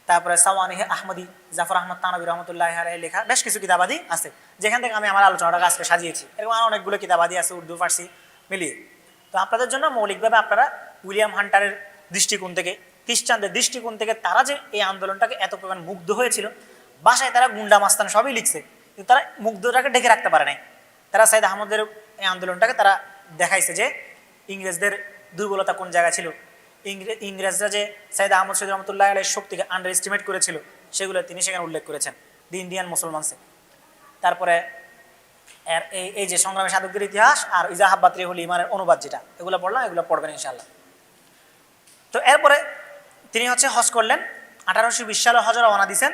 তারপরে সাওয়ানিহে আহমদি, জাফর আহমদ তানবী রহমতুল্লাহ আলাইহি লেখা বেশ কিছু কিতাবাদি আছে, যেখান থেকে আমি আমার আলোচনাটা আজকে সাজিয়েছি। এরকম আরও অনেকগুলো কিতাবাদি আছে উর্দু ফার্সি মিলিয়ে। তো আপনাদের জন্য মৌলিকভাবে আপনারা উইলিয়াম হান্টারের দৃষ্টিকোণ থেকে, খ্রিস্টানদের দৃষ্টিকোণ থেকে তারা যে এই আন্দোলনটাকে এত পরিমাণ মুগ্ধ হয়েছিল, বাসায় তারা গুন্ডা মাস্তান সবই লিখছে, কিন্তু তারা মুগ্ধটাকে ঢেকে রাখতে পারে নাই। তারা সাইদ আহমদের এই আন্দোলনটাকে তারা দেখাইছে যে ইংরেজদের দুর্বলতা কোন জায়গায় ছিল, ইংরেজরা যে সাইদ আহমদ শহীদ রহমতুল্লাহ আলাইহির শক্তিকে আন্ডার এস্টিমেট করেছিল, সেগুলো তিনি সেখানে উল্লেখ করেছেন, দি ইন্ডিয়ান মুসলমানসে। তারপরে এই যে সংগ্রামী সাধকদের ইতিহাস আর ইজা হাব্বাত রিহুল ইমানের অনুবাদ, যেটা এগুলো পড়লাম, এগুলো পড়বেন ইনশাআল্লাহ। তো এরপরে তিনি হচ্ছে হজ করলেন, 1820 সালে হজে রওনা দিয়েছেন।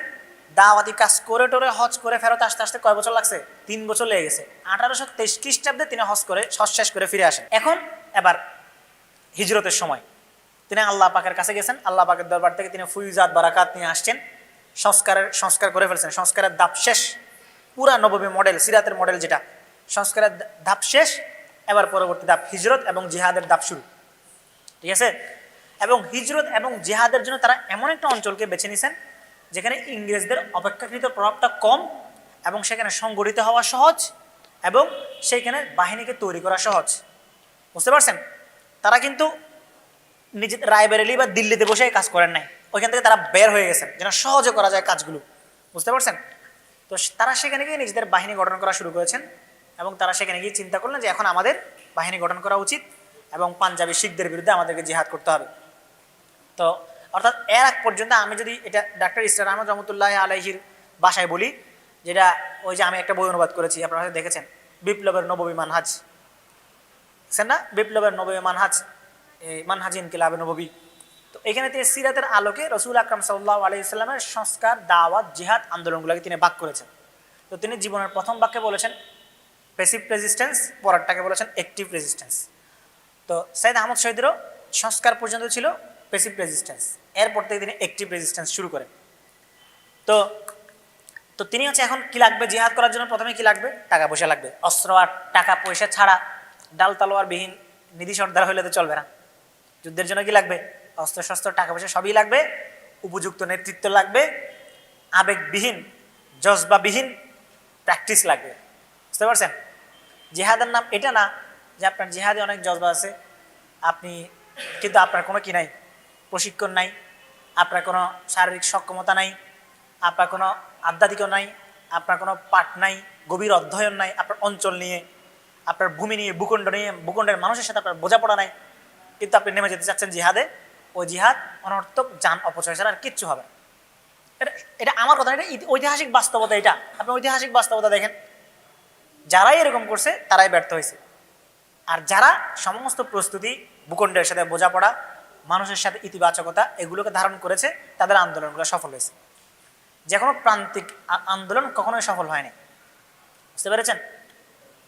দাওয়াতি কাজ করে টোরে হজ করে ফেরত আসতে আসতে কয় বছর লাগছে? 3 বছর লেগে গেছে। 1823 খ্রিস্টাব্দে তিনি হজ শেষ করে ফিরে আসেন। এখন এবার হিজরতের সময় তিনি আল্লাহ পাকের কাছে গেছেন, আল্লাহ পাকের দরবার থেকে তিনি ফুয়ুজাত বারাকাত নিয়ে আসছেন, সংস্কার করে ফেলছেন, সংস্কারের ধাপ শেষ, পুরা নববী মডেল, সিরাতের মডেল যেটা, সংস্কারের ধাপ শেষ। এবার পরবর্তী ধাপ হিজরত এবং জিহাদের ধাপ শুরু, ঠিক আছে? এবং হিজরত এবং জিহাদের জন্য তারা এমন একটা অঞ্চলকে বেছে নিয়েছেন যেখানে ইংরেজদের অপেক্ষাকৃত প্রভাবটা কম এবং সেখানে সংগঠিত হওয়া সহজ এবং সেইখানে বাহিনীকে তৈরি করা সহজ, বুঝতে পারছেন? তারা কিন্তু নিজে রায়বেরেলি বা দিল্লিতে বসে কাজ করেন নাই, ওইখান থেকে তারা বের হয়ে গেছেন যেন সহজে করা যায় কাজগুলো, বুঝতে পারছেন? তো তারা সেখানে গিয়ে নিজেদের বাহিনী গঠন করা শুরু করেছেন এবং তারা সেখানে গিয়ে চিন্তা করলেন যে এখন আমাদের বাহিনী গঠন করা উচিত এবং পাঞ্জাবি শিখদের বিরুদ্ধে আমাদেরকে জিহাদ করতে হবে। তো অর্থাৎ এর আগ পর্যন্ত আমি যদি এটা ডাক্তার ইসরার আহমদ রহমতুল্লাহ আলাইহির ভাষায় বলি, যেটা ওই যে আমি একটা বই অনুবাদ করেছি, আপনারা হয়তো দেখেছেন, বিপ্লবের নববী মানহাজ, বুঝছেন না? বিপ্লবের নববী মানহাজ, মানহাজ ইনকিলাবে নববী। তো এখানে তিনি সিরাতের আলোকে রসুল আকরাম সাল্লাল্লাহু আলাইহি সাল্লামের সংস্কার, দাওয়াত, জিহাদ আন্দোলনগুলোকে তিনি ভাগ করেছেন। তো তিনি জীবনের প্রথম বাক্যে বলেছেন প্যাসিভ রেজিস্ট্যান্স, পরেরটাকে বলেছেন অ্যাক্টিভ রেজিস্ট্যান্স। তো সাইদ আহমদ শহীদেরও সংস্কার পর্যন্ত ছিল প্যাসিভ রেজিস্ট্যান্স, এরপর থেকে তিনি অ্যাক্টিভ রেজিস্ট্যান্স শুরু করেন। তো তো তিনি হচ্ছে এখন কি লাগবে জিহাদ করার জন্য? প্রথমে কি লাগবে? টাকা পয়সা লাগবে। অস্ত্র আর টাকা পয়সা ছাড়া, ডাল তালোয়ার বিহীন নিধি সর্দার হইলে তো চলবে না। যুদ্ধের জন্য কি লাগবে? অস্ত্র শস্ত্র, টাকা পয়সা সবই লাগবে, উপযুক্ত নেতৃত্ব লাগবে, আবেগবিহীন জজবাবিহীন প্র্যাকটিস লাগবে, বুঝতে পারছেন? জিহাদের নাম এটা না যে আপনার জিহাদে অনেক জজবা আছে, আপনি কিন্তু আপনার কোনো কি নাই, প্রশিক্ষণ নাই, আপনার কোনো শারীরিক সক্ষমতা নাই, আপনার কোনো আধ্যাত্মিকও নাই, আপনার কোনো পাঠ নাই, গভীর অধ্যয়ন নাই, আপনার অঞ্চল নিয়ে, আপনার ভূমি নিয়ে, ভূখণ্ড নিয়ে, ভূখণ্ডের মানুষের সাথে আপনার বোঝাপড়া নাই, কিন্তু আপনি নেমে যেতে চাচ্ছেন জিহাদে, ওই জিহাদ অনর্থক যান অপচয় ছাড়া আর কিচ্ছু হবে না। এটা আমার কথা, এটা ঐতিহাসিক বাস্তবতা। এটা আপনি ঐতিহাসিক বাস্তবতা দেখেন, যারাই এরকম করছে তারাই ব্যর্থ হয়েছে। আর যারা সমস্ত প্রস্তুতি, ভূখণ্ডের সাথে বোঝাপড়া, মানুষের সাথে ইতিবাচকতা, এগুলোকে ধারণ করেছে, তাদের আন্দোলনগুলো সফল হয়েছে। যে কোনো প্রান্তিক আন্দোলন কখনোই সফল হয়নি, বুঝতে পেরেছেন?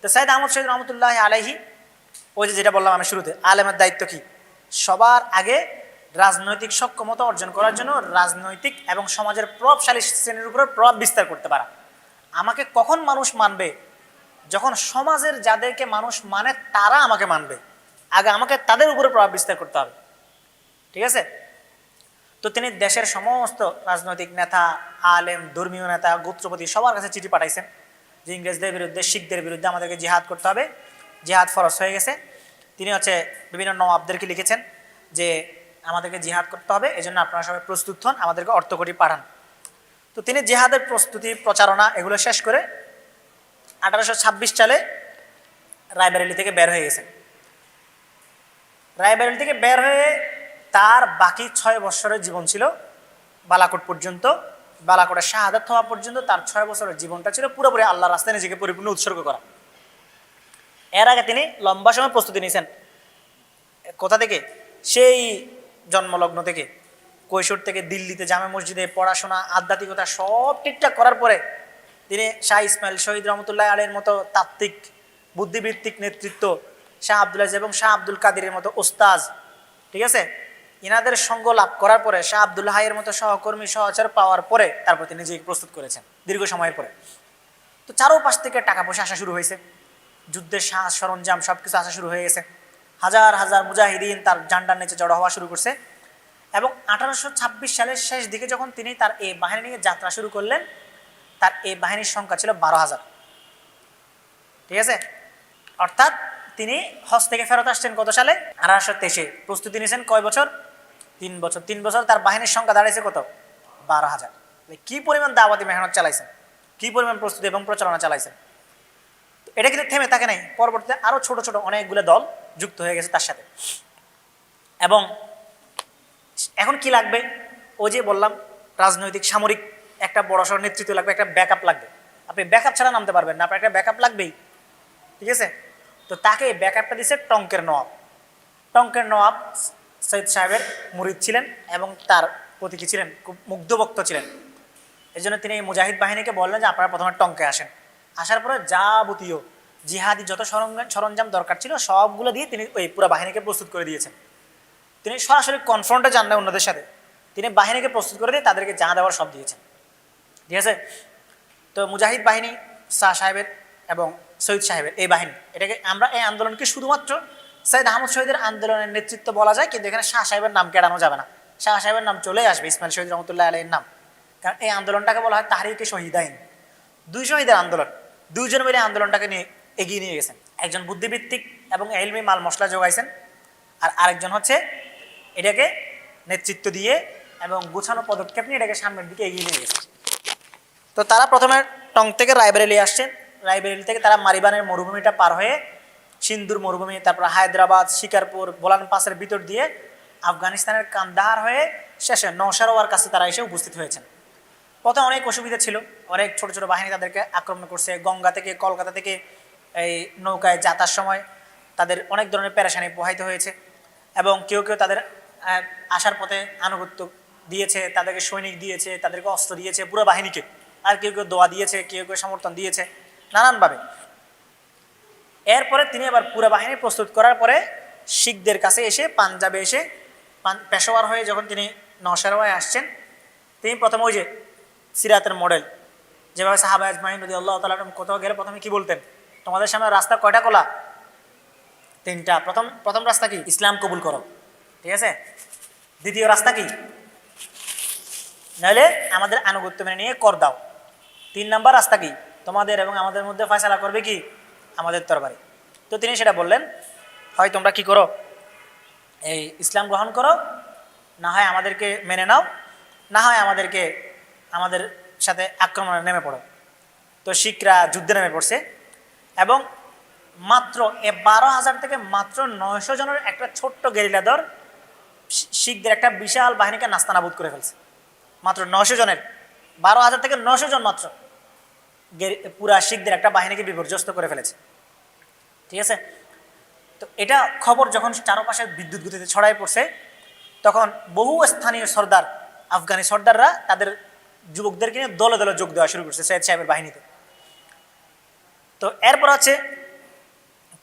তো সাইয়েদ আহমদ শহীদ রহমতুল্লাহ আলাইহি, ওই যেটা বললাম আমি শুরুতে, আলেমের দায়িত্ব কি? সবার আগে রাজনৈতিক সক্ষমতা অর্জন করার জন্য রাজনৈতিক এবং সমাজের প্রভাবশালী শ্রেণীর উপরে প্রভাব বিস্তার করতে পারা। আমাকে কখন মানুষ মানবে? যখন সমাজের যাদেরকে মানুষ মানে তারা আমাকে মানবে, আগে আমাকে তাদের উপরে প্রভাব বিস্তার করতে হবে, ঠিক আছে? তো তিনি দেশের সমস্ত রাজনৈতিক নেতা, আলেম, ধর্মীয় নেতা, গোত্রপতি সবার কাছে চিঠি পাঠাইছেন যে ইংরেজদের বিরুদ্ধে, শিখদের বিরুদ্ধে আমাদেরকে জিহাদ করতে হবে, জিহাদ ফরজ হয়ে গেছে। তিনি বিভিন্ন নওয়াবদেরকে লিখেছেন যে আমাদেরকে জিহাদ করতে হবে, এই জন্য আপনারা সবাই প্রস্তুত হন, আমাদেরকে অর্থকড়ি পাঠান। তো তিনি জিহাদের প্রস্তুতি, প্রচারণা এগুলো শেষ করে 1826 সালে রায়বেরেলি থেকে বের হয়ে গেছেন। রায়বেরেলি থেকে বের হয়ে তার বাকি 6 বছরের জীবন ছিল বালাকোট পর্যন্ত, বালাকোটের শাহাদাত হওয়া পর্যন্ত তার 6 বছরের জীবনটা ছিল পুরোপুরি আল্লাহর রাস্তায় নিজেকে পরিপূর্ণ উৎসর্গ করা। এর আগে তিনি লম্বা সময় প্রস্তুতি নিয়েছেন। কোথা থেকে? সেই জন্মলগ্ন থেকে, কৈশোর থেকে দিল্লিতে জামে মসজিদে পড়াশোনা, আধ্যাত্মিকতা সব ঠিকঠাক করার পরে তিনি শাহ ইসমাইল শহীদ রহমতুল্লাহ আলাইহির মতো তাত্ত্বিক বুদ্ধিবৃত্তিক নেতৃত্ব, শাহ আব্দুল আজিজ এবং শাহ আব্দুল কাদিরের মতো ওস্তাজ, ঠিক আছে, ইনাদের সঙ্গ লাভ করার পরে, শাহ আব্দুল হাইয়ের মতো সহকর্মী, সহচর পাওয়ার পরে তারপর তিনি নিজেকে প্রস্তুত করেছেন দীর্ঘ সময়ের পরে। তো চারোপাশ থেকে টাকা পয়সা আসা শুরু হয়েছে, যুদ্ধের সাজ সরঞ্জাম সব কিছু আসা শুরু হয়ে গেছে, হাজার হাজার মুজাহিদিন তার জান্ডার নিচে জড়ো হওয়া শুরু করছে। এবং 1826 সালের শেষ দিকে যখন তিনি তার এই বাহিনী নিয়ে যাত্রা শুরু করলেন, তার এই বাহিনীর সংখ্যা ছিল 12,000, ঠিক আছে? অর্থাৎ তিনি হজ থেকে ফেরত আসছেন কত সালে? 1823। প্রস্তুতি নিয়েছেন কয় বছর? 3 বছর। 3 বছর তার বাহিনীর সংখ্যা দাঁড়িয়েছে কত? 12,000। কি পরিমাণ দাওয়াতি মেহনত চালাইছেন, কি পরিমাণ প্রস্তুতি এবং প্রচারণা চালাইছেন। এটা কিন্তু থেমে থাকে নাই, পরবর্তীতে আরো ছোট ছোট অনেকগুলো দল যুক্ত হয়ে গেছে তার সাথে। এবং এখন কি লাগবে? ওই যে বললাম, রাজনৈতিক সামরিক একটা বড়সড় নেতৃত্ব লাগবে, একটা ব্যাকআপ লাগবে। আপনি ব্যাকআপ ছাড়া নামতে পারবেন না, আপনার একটা ব্যাকআপ লাগবেই, ঠিক আছে? তো তাকে ব্যাকআপটা দিচ্ছে টঙ্কের নওয়াব। টঙ্কের নওয়াব সৈয়দ সাহেবের মুরিদ ছিলেন এবং তার প্রতি কি ছিলেন? খুব মুগ্ধভক্ত ছিলেন। এই জন্য তিনি এই মুজাহিদ বাহিনীকে বললেন যে আপনারা প্রথমে টঙ্কে আসেন। আসার পরে যাবতীয় জিহাদি যত সরঞ্জাম দরকার ছিল সবগুলো দিয়ে তিনি ওই পুরো বাহিনীকে প্রস্তুত করে দিয়েছেন। তিনি সরাসরি কনফ্রন্টে যান না অন্যদের সাথে, তিনি বাহিনীকে প্রস্তুত করে দিয়ে তাদেরকে যা দেওয়ার সব দিয়েছেন, ঠিক আছে? তো মুজাহিদ বাহিনী, শাহ সাহেবের এবং সৈয়দ সাহেবের এই বাহিনী, এটাকে আমরা এই আন্দোলনকে শুধুমাত্র সৈয়দ আহমদ শহীদের আন্দোলনের নেতৃত্ব বলা যায়, কিন্তু এখানে শাহ সাহেবের নাম কেড়ানো যাবে না। শাহ সাহেবের নাম চলে আসবে, ইসমাইল শহীদ রহমতুল্লাহ আলাইহির নাম। কারণ এই আন্দোলনটাকে বলা হয় তাহরিকে শহীদাইন, 2 শহীদের আন্দোলন। 2 জন মিলে আন্দোলনটাকে নিয়ে এগিয়ে নিয়ে গেছেন। একজন বুদ্ধিভিত্তিক এবং এলমি মাল মশলা যোগাইছেন, আর আরেকজন হচ্ছে এটাকে নেতৃত্ব দিয়ে এবং গোছানো পদক্ষেপ নিয়ে এটাকে সামনের দিকে এগিয়ে নিয়ে গেছে। তো তারা প্রথমে টং থেকে রায়বেরেলি আসছেন। রায়বেরেলি থেকে তারা মারিবানের মরুভূমিটা পার হয়ে সিন্ধুর মরুভূমি, তারপর হায়দ্রাবাদ, শিকারপুর, বোলান পাসের ভিতর দিয়ে আফগানিস্তানের কান্দাহার হয়ে শেষে নওশারওয়ার কাছে তারা এসে উপস্থিত হয়েছেন। পথে অনেক অসুবিধা ছিল, অনেক ছোট ছোট বাহিনী তাদেরকে আক্রমণ করছে। গঙ্গা থেকে, কলকাতা থেকে এই নৌকায় যাতার সময় তাদের অনেক ধরনের পেরেশানি পোহাইতে হয়েছে। এবং কেউ কেউ তাদের আসার পথে আনুগত্য দিয়েছে, তাদেরকে সৈনিক দিয়েছে, তাদেরকে অস্ত্র দিয়েছে পুরো বাহিনীকে, আর কেউ কেউ দোয়া দিয়েছে, কেউ কেউ সমর্থন দিয়েছে নানানভাবে। এরপরে তিনি আবার পুরো বাহিনী প্রস্তুত করার পরে শিখদের কাছে এসে, পাঞ্জাবে এসে পেশোয়ার হয়ে যখন তিনি নওশারওয়ায় আসছেন, তিনি প্রথম ওই যে সিরাতের মডেল, যেভাবে সাহাবা আজমাইন রাদিয়াল্লাহু তাআলা কোথাও গেলে প্রথমে কি বলতেন? তোমাদের সামনে রাস্তা কয়টা খোলা? 3টা। প্রথম রাস্তা কি? ইসলাম কবুল করো, ঠিক আছে? দ্বিতীয় রাস্তা কি? নাহলে আমাদের আনুগত্য মেনে নিয়ে কর দাও। 3 নম্বর রাস্তা কি? তোমাদের এবং আমাদের মধ্যে ফয়সালা করবে কি? আমাদের তরবারি। তো তিনি সেটা বললেন, হয় তোমরা কি করো, এই ইসলাম গ্রহণ করো, না হয় আমাদেরকে মেনে নাও, না হয় আমাদের সাথে আক্রমণে নেমে পড়ো। তো শিখরা যুদ্ধে নেমে পড়ছে এবং মাত্র 12,000 থেকে মাত্র 900 জনের একটা ছোট্ট গেরিলা দল শিখদের একটা বিশাল বাহিনীকে নাস্তানাবুদ করে ফেলছে। মাত্র 900 জনের, 12,000 থেকে 900 জন মাত্র পুরা শিখদের একটা বাহিনীকে বিপর্যস্ত করে ফেলেছে। ঠিক আছে, তো এটা খবর যখন চারপাশে বিদ্যুৎ গতিতে ছড়াই পড়ছে, তখন বহু স্থানীয় সর্দার, আফগানি সর্দাররা তাদের যুবকদেরকে নিয়ে দলে দলে যোগ দেওয়া শুরু করছে সৈয়দ সাহেবের বাহিনীতে। তো এরপর হচ্ছে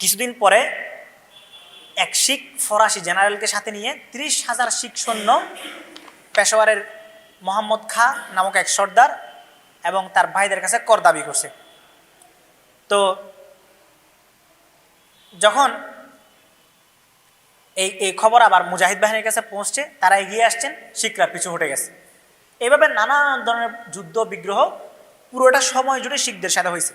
কিছুদিন পরে এক শিখ ফরাসি জেনারেলকে সাথে নিয়ে 30,000 শিখ সৈন্য পেশোয়ারের মোহাম্মদ খাঁ নামক এক সর্দার এবং তার ভাইদের কাছে কর দাবি করছে। তো যখন এই খবর আবার মুজাহিদ বাহিনীর কাছে পৌঁছছে, তারা এগিয়ে আসছেন, শিখরা পিছু হটে গেছে। এইভাবে নানা ধরনের যুদ্ধ বিগ্রহ পুরোটা সময় জুড়ে শিখদের সাথে হয়েছে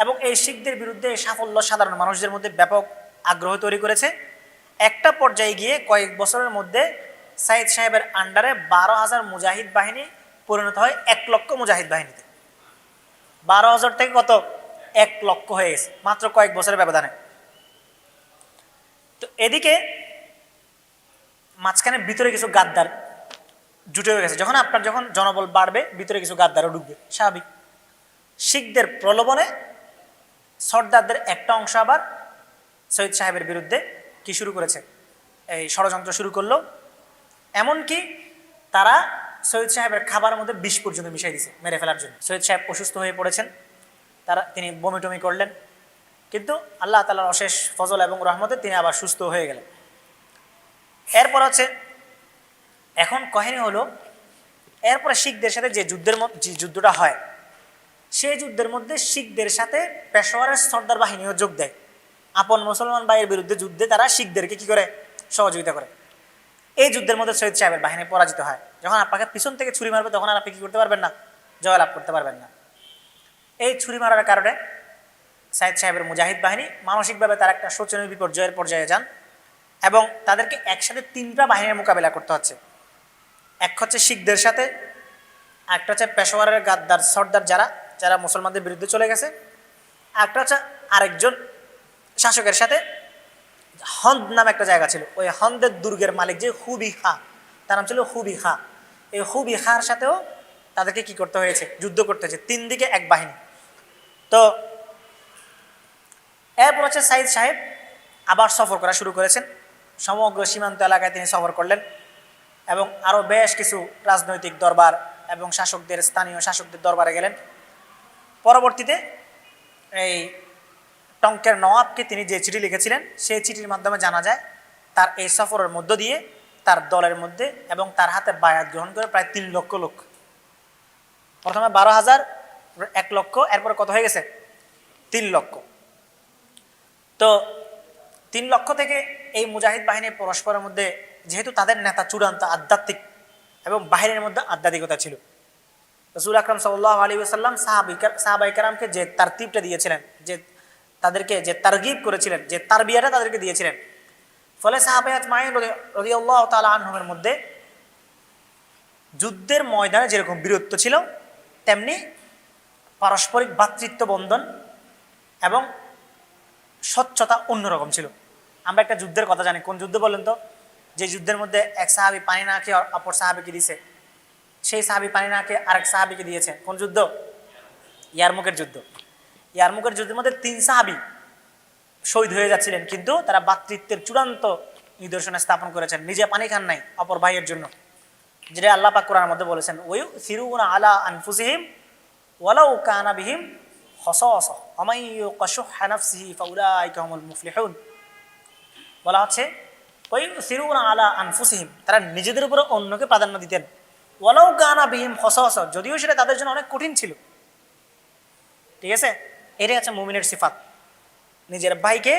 এবং এই শিখদের বিরুদ্ধে সাফল্য সাধারণ মানুষদের মধ্যে ব্যাপক আগ্রহ তৈরি করেছে। একটা পর্যায়ে গিয়ে কয়েক বছরের মধ্যে সাইদ সাহেবের আন্ডারে 12,000 মুজাহিদ বাহিনী পরিণত হয় 1 লক্ষ মুজাহিদ বাহিনীতে। 12,000 থেকে কত 1 লক্ষ হয়ে গেছে মাত্র কয়েক বছরের ব্যবধানে। তো এদিকে মাঝখানে ভিতরে কিছু গাদ্দার জুটে হয়ে গেছে। যখন জনবল বাড়বে, ভিতরে কিছু গাদ্দারও ঢুকবে, স্বাভাবিক। শিখদের প্রলোভনে সর্দারদের একটা অংশ আবার সৈয়দ সাহেবের বিরুদ্ধে কি শুরু করেছে, এই ষড়যন্ত্র শুরু করলো। এমনকি তারা সৈয়দ সাহেবের খাবারের মধ্যে বিষ পর্যন্ত মিশাই দিয়েছে মেরে ফেলার জন্য। সৈয়দ সাহেব অসুস্থ হয়ে পড়েছেন, তিনি বমি টমি করলেন, কিন্তু আল্লাহ তাআলার অশেষ ফজল এবং রহমতে তিনি আবার সুস্থ হয়ে গেলেন। এরপর হচ্ছে এখন কাহিনী হলো, এরপরে শিখদের সাথে যে যুদ্ধটা হয়, সেই যুদ্ধের মধ্যে শিখদের সাথে পেশোয়ারের সর্দার বাহিনীও যোগ দেয়। আপন মুসলমান ভাইয়ের বিরুদ্ধে যুদ্ধে তারা শিখদেরকে কি করে সহযোগিতা করে। এই যুদ্ধের মধ্যে সৈয়দ সাহেবের বাহিনী পরাজিত হয়। যখন আপনাকে পিছন থেকে ছুরি মারবে, তখন আর আপনি কি করতে পারবেন না, জয়লাভ করতে পারবেন না। এই ছুরি মারার কারণে সৈয়দ সাহেবের মুজাহিদ বাহিনী মানসিকভাবে তার একটা শোচনীয় বিপর্যয়ের পর্যায়ে যান এবং তাদেরকে একসাথে 3টা বাহিনীর মোকাবেলা করতে হচ্ছে। এক হচ্ছে শিখদের সাথে, একটা হচ্ছে পেশোয়ারের গাদ্দার সর্দার যারা মুসলমানদের বিরুদ্ধে চলে গেছে, একটা হচ্ছে আরেকজন শাসকের সাথে। হন্দ নামে একটা জায়গা ছিল, ওই হন্দের দুর্গের মালিক যে হুবি খা, তার নাম ছিল হুবি খা। এই হুবি খার সাথেও তাদেরকে কি করতে হয়েছে, যুদ্ধ করতে হয়েছে। 3 দিকে এক বাহিনী। তো এরপর হচ্ছে সাইদ সাহেব আবার সফর করা শুরু করেছেন। সমগ্র সীমান্ত এলাকায় তিনি সফর করলেন এবং আরও বেশ কিছু রাজনৈতিক দরবার এবং স্থানীয় শাসকদের দরবারে গেলেন। পরবর্তীতে এই টঙ্কের নওয়াবকে তিনি যে চিঠি লিখেছিলেন, সেই চিঠির মাধ্যমে জানা যায় তার এই সফরের মধ্য দিয়ে তার দলের মধ্যে এবং তার হাতে বায়াত গ্রহণ করে প্রায় 3 লক্ষ লোক। প্রথমে 12,000, 1 লক্ষ, এরপরে কত হয়ে গেছে 3 লক্ষ। তো 3 লক্ষ থেকে এই মুজাহিদ বাহিনী পরস্পরের মধ্যে, যেহেতু তাদের নেতা চূড়ান্ত আধ্যাত্মিক এবং বাহিনীর মধ্যে আধ্যাত্মিকতা ছিল, রাসূল আকরাম সাল্লাল্লাহু আলাইহি ওয়াসাল্লাম সাহাবায়ে কেরামকে যে তারতিবটা দিয়েছিলেন, যে তাদেরকে যে তারগিব করেছিলেন, যে তারবিয়াটা তাদেরকে দিয়েছিলেন, ফলে সাহাবায়ে আজমাইন রাদিয়াল্লাহু তাআলা আনহুমের মধ্যে যুদ্ধের ময়দানে যেরকম বীরত্ব ছিল, তেমনি পারস্পরিক ভ্রাতৃত্ব বন্ধন এবং স্বচ্ছতা অন্যরকম ছিল। আমরা একটা যুদ্ধের কথা জানি, কোন যুদ্ধ বলেন তো? যে যুদ্ধের মধ্যে এক সাহাবী পানি না খেয়ে অপর সাহাবীকে দিয়েছে, সেই সাহাবী পানি না খেয়ে আরেক সাহাবীকে দিয়েছে। কোন যুদ্ধ? ইয়ারমুকের যুদ্ধ। ইয়ারমুকের যুদ্ধের মধ্যে 3 সাহাবী শহীদ হয়ে যাচ্ছিলেন, কিন্তু তারা ভ্রাতৃত্বের চূড়ান্ত নিদর্শনে স্থাপন করেছেন। নিজে পানি খান নাই অপর ভাইয়ের জন্য, যেটা আল্লাহ পাক কোরআনের মধ্যে বলেছেন, ওয়ুসিরুনা আলা আনফুসিহিম ওয়ালাউ কানা বিহিম খাসাসা ওয়া মান ইউকাশুহা নাফসিহি ফাউলাইকা হুমুল মুফলিহুন। বলা হচ্ছে ওয়ুসিরুনা আলা আনফুসিহিম, তারা নিজেদের উপরে অন্যকে প্রাধান্য দিতেন। ওয়ালাউ কানা বিহিম খাসাসা, যদিও সেটা তাদের জন্য অনেক কঠিন ছিল। ঠিক আছে, এটাই হচ্ছে মুমিনের সিফাত, নিজের ভাইকে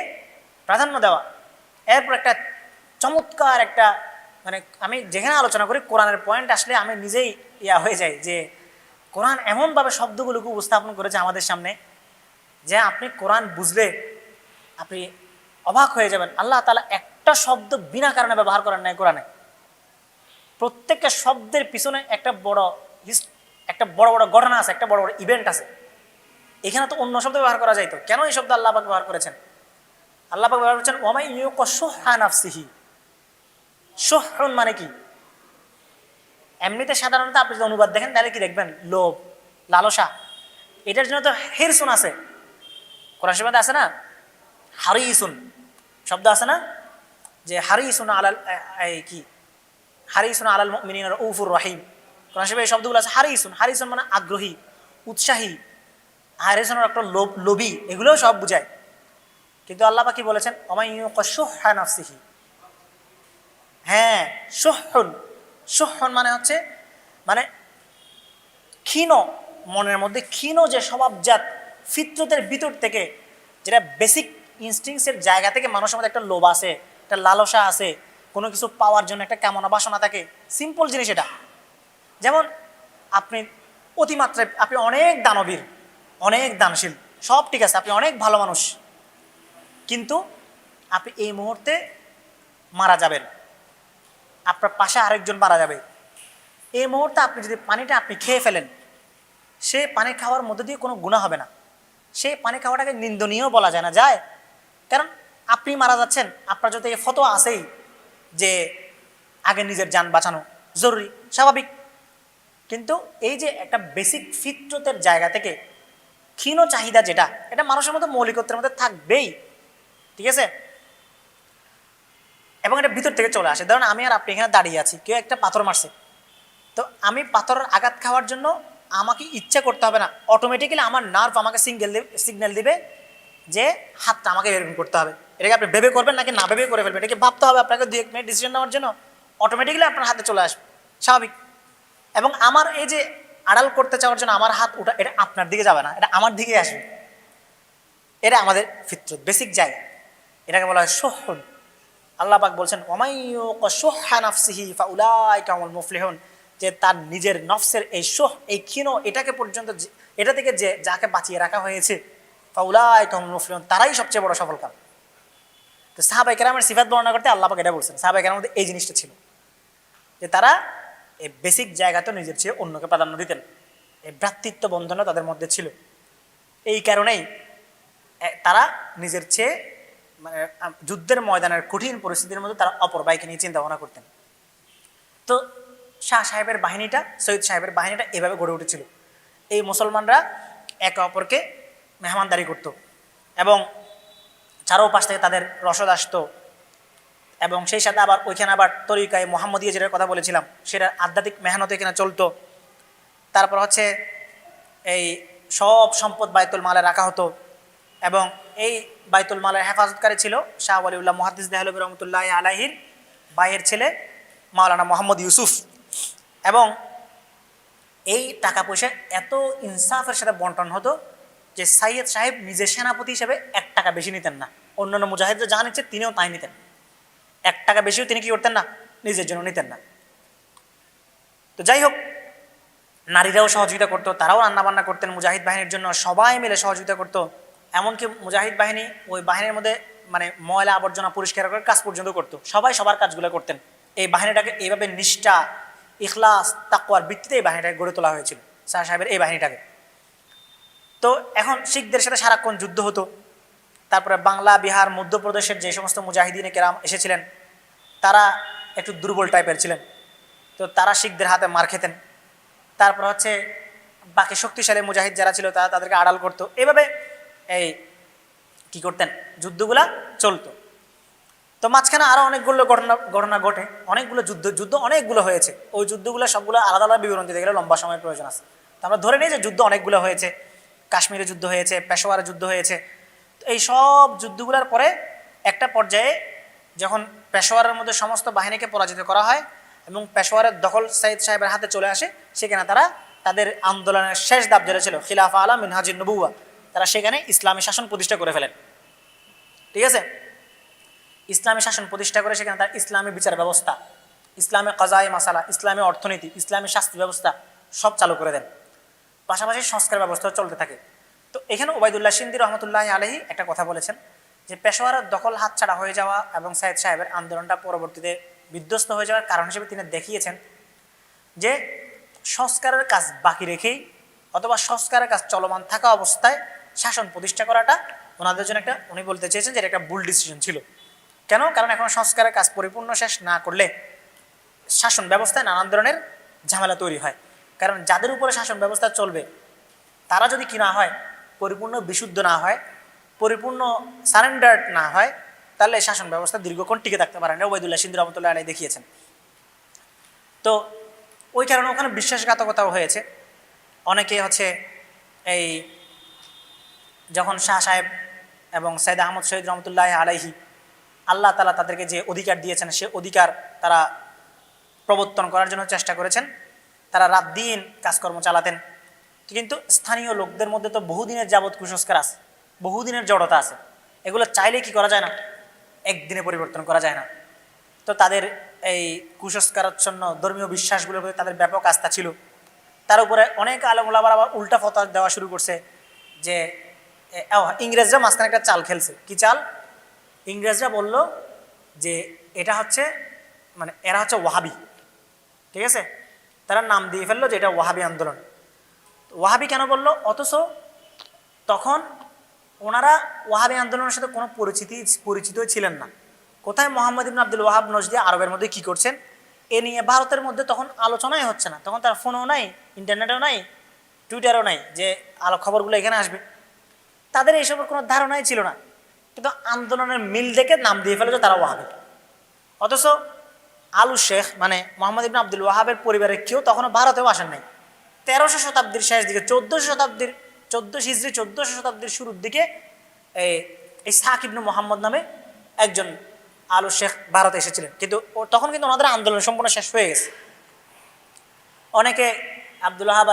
প্রাধান্য দেওয়া। এরপর একটা চমৎকার একটা, মানে আমি যেখানে আলোচনা করি কোরআনের পয়েন্ট আসলে আমি নিজেই হয়ে যাই যে কোরআন এমনভাবে শব্দগুলোকে উপস্থাপন করেছে আমাদের সামনে যে আপনি কোরআন বুঝলে আপনি অবাক হয়ে যাবেন। আল্লাহ তাআলা একটা শব্দ বিনা কারণে ব্যবহার করেন নাই কোরআনে। প্রত্যেকটা শব্দের পিছনে একটা বড় বড় ঘটনা আছে, একটা বড় বড় ইভেন্ট আছে। এখানে তো অন্য শব্দ ব্যবহার করা যাইতো, কেন এই শব্দ আল্লাহ পাক ব্যবহার করেছেন? আল্লাহ পাক ব্যবহার করেছেন ওয়ামাই ইউকা শুহা নাফসিহি। শুহরুন মানে কি? এমনিতে সাধারণত আপনি যদি অনুবাদ দেখেন তাহলে কি দেখবেন? লোভ, লালসা। এটার জন্য তো হিরসুন আছে, কোরআন শরীফে আছে না, হারিসুন শব্দ আছে না, যে হারিসুন আলাল কি হারিসুন আলাল মুমিনিনা রাউফুর রহিম। কোরআন শরীফে এই শব্দগুলো আছে। হারিসুন, হারিসুন মানে আগ্রহী, উৎসাহী। হারিসুন একটা লোভী, এগুলোও সব বুঝায়। কিন্তু আল্লাহ পাক কি বলেছেন? ওমাই ইউকা শুহা নাফসিহি। হ্যাঁ, শুহরুন, শুহরুন মানে হচ্ছে মানে ক্ষীণ, মনের মধ্যে ক্ষীণ যে স্বভাবজাত ফিতরতের ভিতর থেকে, যেটা বেসিক ইনস্টিংসের জায়গা থেকে মানুষের মধ্যে একটা লোভ আছে, একটা লালসা আছে, কোনো কিছু পাওয়ার জন্য একটা কামনা বাসনা থাকে। সিম্পল জিনিস এটা। যেমন আপনি অতিমাত্রায়, আপনি অনেক দানবীর, অনেক দানশীল, সব ঠিক আছে, আপনি অনেক ভালো মানুষ, কিন্তু আপনি এই মুহূর্তে মারা যাবেন, আপনার পাশে আরেকজন মারা যাবে। এই মুহূর্তে আপনি যদি পানিটা আপনি খেয়ে ফেলেন, সে পানি খাওয়ার মধ্যে দিয়ে কোনো গুনাহ হবে না। সেই পানি খাওয়াটাকে নিন্দনীয় বলা যায় না, যায়? কারণ আপনি মারা যাচ্ছেন, আপনার যদি এই ফতোয়া আছেই যে আগে নিজের জান বাঁচানো জরুরি, স্বাভাবিক। কিন্তু এই যে একটা বেসিক ফিতরতের জায়গা থেকে ক্ষীণ চাহিদা, যেটা এটা মানুষের মধ্যে মৌলিকত্বের মধ্যে থাকবেই, ঠিক আছে? এবং এটা ভিতর থেকে চলে আসে। ধরুন আমি আর আপনি এখানে দাঁড়িয়ে আছি, কেউ একটা পাথর মারছে, তো আমি পাথরের আঘাত খাওয়ার জন্য আমাকে ইচ্ছা করতে হবে না, অটোমেটিক্যালি আমার নার্ভ আমাকে সিগন্যাল দিবে যে হাতটা আমাকে এরকম করতে হবে। এটাকে আপনি ভেবে করবেন নাকি না ভেবে করে ফেলবেন, এটাকে ভাবতে হবে আপনাকে 2-1 মিনিট ডিসিশন নেওয়ার জন্য, অটোমেটিক্যালি আপনার হাতে চলে আসবে, স্বাভাবিক। এবং আমার এই যে আড়াল করতে চাওয়ার জন্য আমার হাত ওটা, এটা আপনার দিকে যাবে না, এটা আমার দিকে আসবে। এটা আমাদের ফিতরত, বেসিক জায়গা, এটাকে বলা হয় শুহরুন। আল্লাহ পাক বলছেন ওয়ামাই ইউকা শুহা নাফসিহি ফাউলাইকা হুমুল মুফলিহুন, যে তার নিজের নফসের এই শুহ, এই ক্ষীণ, এটাকে পর্যন্ত, এটা থেকে যে যাকে বাঁচিয়ে রাখা হয়েছে, ফাউলাইকা হুমুল মুফলিহুন, তারাই সবচেয়ে বড় সফলকাম। তো সাহাবায়ে কেরামের সিফাত বর্ণনা করতে আল্লাহ পাক এটা বলছেন, সাহাবায়ে কেরামের মধ্যে এই জিনিসটা ছিল যে তারা এই বেসিক জায়গাতে নিজের চেয়ে অন্যকে প্রাধান্য দিতেন, এই ভ্রাতৃত্ব বন্ধনও তাদের মধ্যে ছিল। এই কারণেই তারা নিজের চেয়ে মানে যুদ্ধের ময়দানের কঠিন পরিস্থিতির মধ্যে তারা অপর ভাইকে নিয়ে চিন্তা ভাবনা করতেন। তো শাহ সাহেবের বাহিনীটা, সৈয়দ সাহেবের বাহিনীটা এভাবে গড়ে উঠেছিল। এই মুসলমানরা একে অপরকে মেহমানদারি করত এবং চারোপাশ থেকে তাদের রসদ আসতো, এবং সেই সাথে আবার ওইখানে আবার তরিকায় মোহাম্মদীয় যেটার কথা বলেছিলাম, সেটা আধ্যাত্মিক মেহনত এখানে চলতো। তারপর হচ্ছে এই সব সম্পদ বাইতুল মালে রাখা হতো, এবং এই বাইতুল মালের হেফাজতকারী ছিল শাহ ওয়ালিউল্লাহ মুহাদ্দিস দেহলভী রহমতুল্লাহ আলাইহির ভাইয়ের ছেলে মাওলানা মোহাম্মদ ইউসুফ। এবং এই টাকা পয়সা এত ইনসাফের সাথে বন্টন হতো যে সাইয়েদ সাহেব নিজের সেনাপতি হিসেবে 1 টাকা বেশি নিতেন না, অন্যান্য মুজাহিদরা যা নিচ্ছে তিনিও তাই নিতেন। 1 টাকা বেশিও তিনি কি করতেন না, নিজের জন্য নিতেন না। তো যাই হোক, নারীরাও সহযোগিতা করতো, তারাও রান্নাবান্না করতেন মুজাহিদ বাহিনীর জন্য, সবাই মিলে সহযোগিতা করতো। এমনকি মুজাহিদ বাহিনী ওই বাহিনীর মধ্যে মানে ময়লা আবর্জনা পরিষ্কার করার কাজ পর্যন্ত করতো, সবাই সবার কাজগুলো করতেন। এই বাহিনীটাকে এইভাবে নিষ্ঠা, ইখলাস, তাকওয়ার ভিত্তিতে এই বাহিনীটাকে গড়ে তোলা হয়েছিল, শাহ সাহেবের এই বাহিনীটাকে। তো এখন শিখদের সাথে সারাক্ষণ যুদ্ধ হতো। তারপরে বাংলা, বিহার, মধ্যপ্রদেশের যে সমস্ত মুজাহিদিনে কেরাম এসেছিলেন, তারা একটু দুর্বল টাইপের ছিলেন, তো তারা শিখদের হাতে মার খেতেন। তারপর হচ্ছে বাকি শক্তিশালী মুজাহিদ যারা ছিল তারা তাদেরকে আড়াল করতো। এভাবে এই কি করতেন, যুদ্ধগুলা চলতো। তো মাঝখানে আরও অনেকগুলো ঘটনা ঘটে, অনেকগুলো যুদ্ধ অনেকগুলো হয়েছে। ওই যুদ্ধগুলো সবগুলো আলাদা আলাদা বিবরণ দিতে গেলে লম্বা সময়ের প্রয়োজন আছে। তো আমরা ধরে নিই যে যুদ্ধ অনেকগুলো হয়েছে, কাশ্মীরে যুদ্ধ হয়েছে, পেশোয়ারে যুদ্ধ হয়েছে। তো এই সব যুদ্ধগুলোর পরে একটা পর্যায়ে যখন পেশোয়ারের মধ্যে সমস্ত বাহিনীকে পরাজিত করা হয় এবং পেশোয়ারের দখল সাইদ সাহেবের হাতে চলে আসে, সেখানে তারা তাদের আন্দোলনের শেষ দাব যেটা ছিল খিলাফা আলা মিনহাজুন নবুওয়া, তারা সেখানে ইসলামী শাসন প্রতিষ্ঠা করে ফেলেন। ঠিক আছে, ইসলামী শাসন প্রতিষ্ঠা করে সেখানে তার ইসলামী বিচার ব্যবস্থা, ইসলামী কাজায়ে মাসালা, ইসলামী অর্থনীতি, ইসলামী শাস্তি ব্যবস্থা সব চালু করে দেন। পাশাপাশি সংস্কার ব্যবস্থা চলতে থাকে। তো এখানে ওবায়দুল্লাহ সিন্দি রহমতুল্লাহ আলাইহি একটা কথা বলেছেন যে পেশোয়ারের দখল হাতছাড়া হয়ে যাওয়া এবং সাইদ সাহেবের আন্দোলনটা পরবর্তীতে বিধ্বস্ত হয়ে যাওয়ার কারণ হিসেবে তিনি দেখিয়েছেন যে সংস্কারের কাজ বাকি রেখেই অথবা সংস্কারের কাজ চলমান থাকা অবস্থায় শাসন প্রতিষ্ঠা করাটা ওনাদের জন্য একটা, উনি বলতে চেয়েছেন যে এটা একটা ভুল ডিসিশন ছিল। কেন? কারণ এখন সংস্কারের কাজ পরিপূর্ণ শেষ না করলে শাসন ব্যবস্থায় নানান ধরনের ঝামেলা তৈরি হয়। কারণ যাদের উপরে শাসন ব্যবস্থা চলবে তারা যদি কি না হয়, পরিপূর্ণ বিশুদ্ধ না হয়, পরিপূর্ণ সারেন্ডার্ড না হয়, তাহলে শাসন ব্যবস্থা দীর্ঘক্ষণ টিকে থাকতে পারে না। ওবায়দুল্লাহ সিন্ধি রহমতুল্লাহ আলাইহি দেখিয়েছেন। তো ওই কারণে ওখানে বিশ্বাসঘাতকতাও হয়েছে। অনেকে হচ্ছে এই যখন শাহ সাহেব এবং সৈয়দ আহমদ শহীদ রহমতুল্লাহ আলাইহি আল্লাহ তাআলা তাদেরকে যে অধিকার দিয়েছেন সে অধিকার তারা প্রবর্তন করার জন্য চেষ্টা করেছেন, তারা রাত দিন কাজকর্ম চালাতেন। কিন্তু স্থানীয় লোকদের মধ্যে তো বহুদিনের যাবৎ কুসংস্কার আছে, বহুদিনের জড়তা আছে, এগুলো চাইলে কি করা যায় না, একদিনে পরিবর্তন করা যায় না। তো তাদের এই কুসংস্কারাচ্ছন্ন ধর্মীয় বিশ্বাসগুলোর প্রতি তাদের ব্যাপক আস্থা ছিল। তার উপরে অনেক আলেম ওলামারা আবার উল্টা ফতোয়া দেওয়া শুরু করছে যে ইংরেজরা মাঝখানে একটা চাল খেলছে। কি চাল? ইংরেজরা বলল যে এটা হচ্ছে মানে এরা হচ্ছে ওয়াহাবি, ঠিক আছে, তারা নাম দিয়ে ফেললো যে এটা ওয়াহাবি আন্দোলন। ওয়াহাবি কেন বললো? অথচ তখন ওনারা ওয়াহাবি আন্দোলনের সাথে কোনো পরিচিতই ছিলেন না। কোথায় মোহাম্মদ ইবনে আব্দুল ওয়াহাব নজদি আরবের মধ্যে কি করছেন এ নিয়ে ভারতের মধ্যে তখন আলোচনাই হচ্ছে না। তখন তার ফোনও নাই, ইন্টারনেটও নাই, টুইটারও নাই যে আলো খবরগুলো এখানে আসবে। তাদের এইসবের কোনো ধারণাই ছিল না, কিন্তু আন্দোলনের মিল দেখে নাম দিয়ে ফেলে যে তারা ওয়াহাবি। অথচ আলু শেখ মানে মোহাম্মদ ইবনে আব্দুল ওয়াহাবের পরিবারের কেউ তখনও ভারতেও আসেন নাই। 1300 শতাব্দীর শেষ দিকে 1400 শতাব্দীর শুরুর দিকে এই সাক ইবনে মোহাম্মদ নামে একজন আলু শেখ ভারতে এসেছিলেন। কিন্তু তখন কিন্তু ওনাদের আন্দোলন সম্পূর্ণ শেষ হয়ে গেছে। অনেকে আব্দুল ওয়াহাব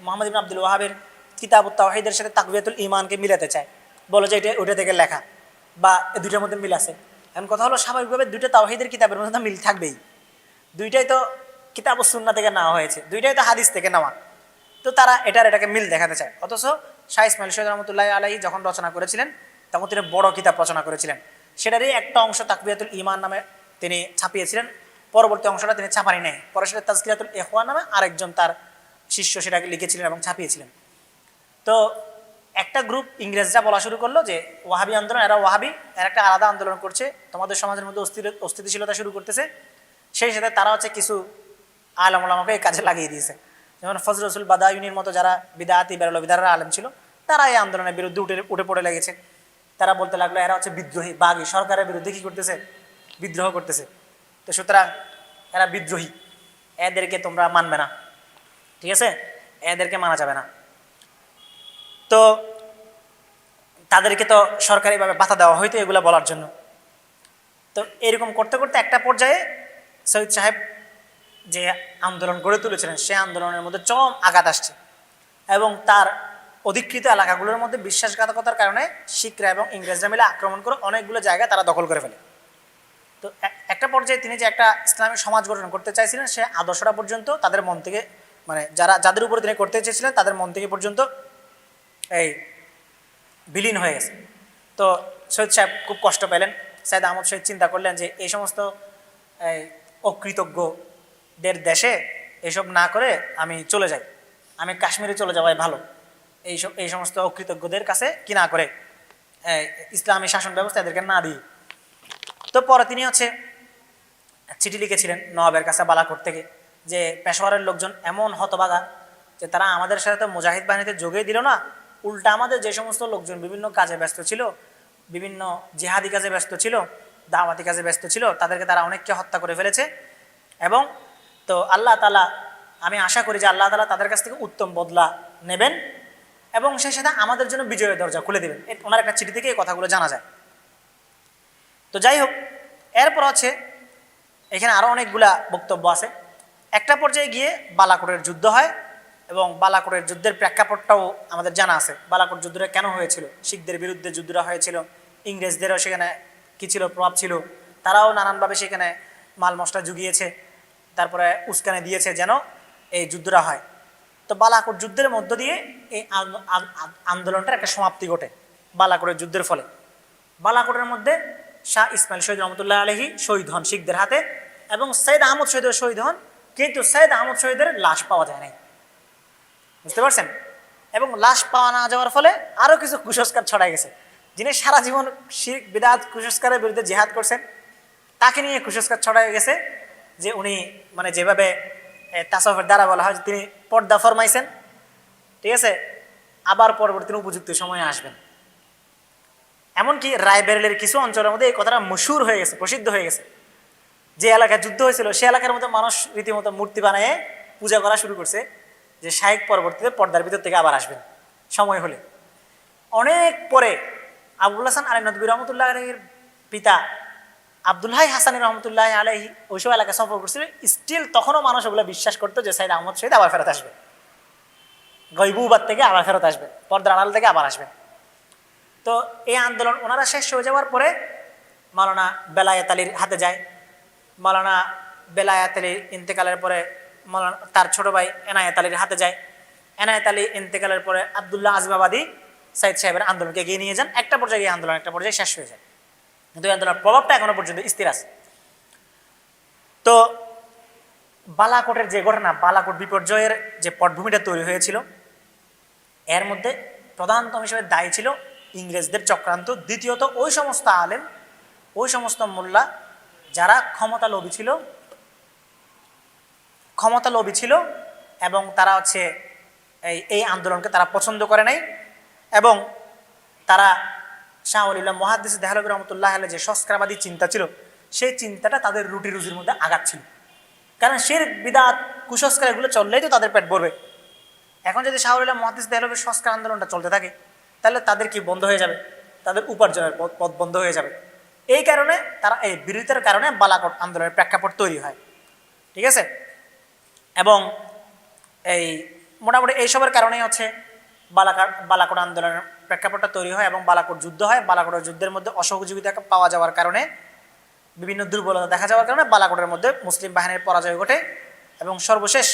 মোহাম্মদ ইবনে আব্দুল ওয়াহাবের কিতাবুত তাওহীদের সাথে তাকবিয়াতুল ঈমানকে মিলাতে চায়, বলে যে এটা ওইটা থেকে লেখা বা দুইটার মধ্যে মিল আছে। এখন কথা হলো স্বাভাবিকভাবে দুইটা তাওহীদের কিতাবের মধ্যে মিল থাকবেই, দুইটাই তো কিতাবুস সুন্নাহ থেকে নেওয়া হয়েছে, দুইটাই তো হাদিস থেকে নেওয়া। তো তারা এটাকে মিল দেখাতে চায়। অথচ শাহ ইসমাইল শহীদ রহমতুল্লাহ আলাইহি যখন রচনা করেছিলেন তখন তিনি বড় কিতাব রচনা করেছিলেন। সেটারই একটা অংশ তাকবিয়াতুল ঈমান নামে তিনি ছাপিয়েছিলেন। পরবর্তী অংশটা তিনি ছাপানি নেয়, পরে সেটা তাজকিরাতুল ইখওয়ান নামে আরেকজন তার শিষ্য সেটাকে লিখেছিলেন এবং ছাপিয়েছিলেন। তো একটা গ্রুপ ইংরেজরা বলা শুরু করলো যে ওয়াহাবি আন্দোলন, এরা ওয়াহাবি, এরা একটা আলাদা আন্দোলন করছে, তোমাদের সমাজের মধ্যে অস্থিতিশীলতা শুরু করতেছে। সেই সাথে তারা হচ্ছে কিছু আলেম ওলামাকে এই কাজে লাগিয়ে দিয়েছে। যেমন ফজল রসুল বাদায়ুনির মতো যারা বিদাতি বেরোলো বিদাররা আলেম ছিল, তারা এই আন্দোলনের বিরুদ্ধে উঠে পড়ে লেগেছে। তারা বলতে লাগলো এরা হচ্ছে বিদ্রোহী, বাগী, সরকারের বিরুদ্ধে কি করতেছে, বিদ্রোহ করতেছে। তো সুতরাং এরা বিদ্রোহী, এদেরকে তোমরা মানবে না, ঠিক আছে, এদেরকে মানা যাবে না। তো তাদেরকে তো সরকারিভাবে বাধা দেওয়া হয়তো এগুলো বলার জন্য। তো এরকম করতে করতে একটা পর্যায়ে সৈয়দ সাহেব যে আন্দোলন গড়ে তুলেছিলেন সে আন্দোলনের মধ্যে চরম আঘাত আসছে এবং তার অধিকৃত এলাকাগুলোর মধ্যে বিশ্বাসঘাতকতার কারণে শিখরা এবং ইংরেজরা মিলে আক্রমণ করে অনেকগুলো জায়গা তারা দখল করে ফেলে। তো একটা পর্যায়ে তিনি যে একটা ইসলামিক সমাজ গঠন করতে চাইছিলেন সে আদর্শটা পর্যন্ত তাদের মন থেকে মানে যাদের উপরে তিনি করতে চেয়েছিলেন তাদের মন থেকে পর্যন্ত এই বিলীন হয়ে গেছে। তো সৈয়দ সাহেব খুব কষ্ট পেলেন। সৈয়দ আহমদ শহীদ চিন্তা করলেন যে এই সমস্ত অকৃতজ্ঞদের দেশে এসব না করে আমি চলে যাই, আমি কাশ্মীরে চলে যাওয়াই ভালো, এই সমস্ত অকৃতজ্ঞদের কাছে কি না করে ইসলামী শাসন ব্যবস্থা এদেরকে না দিই। তো পরে তিনি হচ্ছে চিঠি লিখেছিলেন নবাবের কাছে বালাকোট থেকে যে পেশোয়ারের লোকজন এমন হতভাগা যে তারা আমাদের সাথে তো মুজাহিদ বাহিনীতে যোগই দিল না, উল্টা আমাদের যে সমস্ত লোকজন বিভিন্ন কাজে ব্যস্ত ছিল, বিভিন্ন জিহাদি কাজে ব্যস্ত ছিল, দাওয়াতি কাজে ব্যস্ত ছিল, তাদেরকে তারা অনেককে হত্যা করে ফেলেছে। এবং তো আল্লাহ তাআলা, আমি আশা করি যে আল্লাহ তাআলা তাদের কাছ থেকে উত্তম বদলা নেবেন এবং সেই সাথে আমাদের জন্য বিজয়ের দরজা খুলে দেবেন। ওনার একটা চিঠি থেকে এই কথাগুলো জানা যায়। তো যাই হোক, এরপর আছে এখানে আরও অনেকগুলা বক্তব্য আছে। একটা পর্যায়ে গিয়ে বালাকোটের যুদ্ধ হয় এবং বালাকোটের যুদ্ধের প্রেক্ষাপটটাও আমাদের জানা আছে। বালাকোট যুদ্ধটা কেন হয়েছিল, শিখদের বিরুদ্ধে যুদ্ধটা হয়েছিল, ইংরেজদেরও সেখানে কী ছিল, প্রভাব ছিল, তারাও নানানভাবে সেখানে মাল মশলা জুগিয়েছে, তারপরে উস্কানি দিয়েছে যেন এই যুদ্ধটা হয়। তো বালাকোট যুদ্ধের মধ্য দিয়ে এই আন্দোলনটার একটা সমাপ্তি ঘটে বালাকোটের যুদ্ধের ফলে। বালাকোটের মধ্যে শাহ ইসমাইল শহীদ রহমতুল্লাহ আলাইহি শহীদ হন শিখদের হাতে এবং সৈয়দ আহমদ শহীদও শহীদ হন কিন্তু সৈয়দ আহমদ শহীদের লাশ পাওয়া যায় নাই, বুঝতে পারছেন? এবং লাশ পাওয়া না যাওয়ার ফলে আরো কিছু কুসংস্কার ছড়াই গেছে। যিনি সারা জীবন শিরক বিদআত কুসংস্কারের বিরুদ্ধে জিহাদ করছেন, তাকে নিয়ে কুসংস্কার ছড়াই গেছে যে উনি মানে যেভাবে তাসাউফের দ্বারা বলা হয় তিনি পর্দা ফরমাইছেন, ঠিক আছে, আবার পরবর্তী উপযুক্ত সময়ে আসবেন। এমনকি রায়বেরেলির কিছু অঞ্চলের মধ্যে এই কথাটা মশহুর হয়ে গেছে, প্রসিদ্ধ হয়ে গেছে। যে এলাকায় যুদ্ধ হয়েছিল সে এলাকার মধ্যে মানুষ রীতিমতো মূর্তি বানিয়ে পূজা করা শুরু করছে যে শাইখ পরবর্তীতে পর্দার ভিতর থেকে আবার আসবেন সময় হলে। অনেক পরে আবুল হাসান আলী নদভী রহমতুল্লাহ আলাইহির পিতা আব্দুল হাই হাসানী রহমতুল্লাহ আলাইহি ওইসব এলাকা সফর করছিল। স্টিল তখনও মানুষ ওগুলো বিশ্বাস করতো যে সৈয়দ আহমদ শহীদ আবার ফেরত আসবে, গয়বুবাদ থেকে আবার ফেরত আসবেন, পর্দার আড়াল থেকে আবার আসবেন। তো এই আন্দোলন ওনারা শেষ হয়ে যাওয়ার পরে মাওলানা বেলায়েত আলীর হাতে যায়। মাওলানা বেলায়েত আলীর ইন্তেকালের পরে মাওলানা তার ছোট ভাই এনায়েত আলীর হাতে যায়। এনায়েত আলী ইন্তেকালের পরে আবদুল্লাহ আজিমাবাদী সাইদ সাহেবের আন্দোলনকে এগিয়ে নিয়ে যান। একটা পর্যায়ে এই আন্দোলন একটা পর্যায়ে শেষ হয়ে যায়, কিন্তু এই আন্দোলনের প্রভাবটা এখনো পর্যন্ত স্থির আছে। তো বালাকোটের যে ঘটনা, বালাকোট বিপর্যয়ের যে পটভূমিটা তৈরি হয়েছিল, এর মধ্যে প্রধানতম হিসেবে দায়ী ছিল ইংরেজদের চক্রান্ত। দ্বিতীয়ত ওই সমস্ত আলেম, ওই সমস্ত মোল্লা যারা ক্ষমতা লোভী ছিল এবং তারা হচ্ছে এই আন্দোলনকে তারা পছন্দ করে নাই, এবং তারা শাহ ওলিউল্লাহ মুহাদ্দিস দেহলভী রহমতুল্লাহ আলাইহি যে সংস্কারবাদী চিন্তা ছিল সেই চিন্তাটা তাদের রুটি রুজির মধ্যে আঘাত ছিল। কারণ শিরক বিদআত কুসংস্কার এগুলো চললেই তো তাদের পেট ভরবে। এখন যদি শাহ ওলিউল্লাহ মুহাদ্দিস দেহলভীর সংস্কার আন্দোলনটা চলতে থাকে তাহলে তাদের কি বন্ধ হয়ে যাবে? তাদের উপার্জনের পথ বন্ধ হয়ে যাবে। এই কারণে তারা এই বিরোধিতার কারণে বালাকোট আন্দোলনের প্রেক্ষাপট তৈরি হয়, ঠিক আছে। এবং এই মোটামুটি এইসবের কারণেই হচ্ছে বালাকোট আন্দোলনের প্রেক্ষাপটটা তৈরি হয় এবং বালাকোট যুদ্ধ হয়। বালাকোটের যুদ্ধের মধ্যে অসহযোগিতা পাওয়া যাওয়ার কারণে, বিভিন্ন দুর্বলতা দেখা যাওয়ার কারণে বালাকোটের মধ্যে মুসলিম বাহিনীর পরাজয় ঘটে এবং সর্বশেষ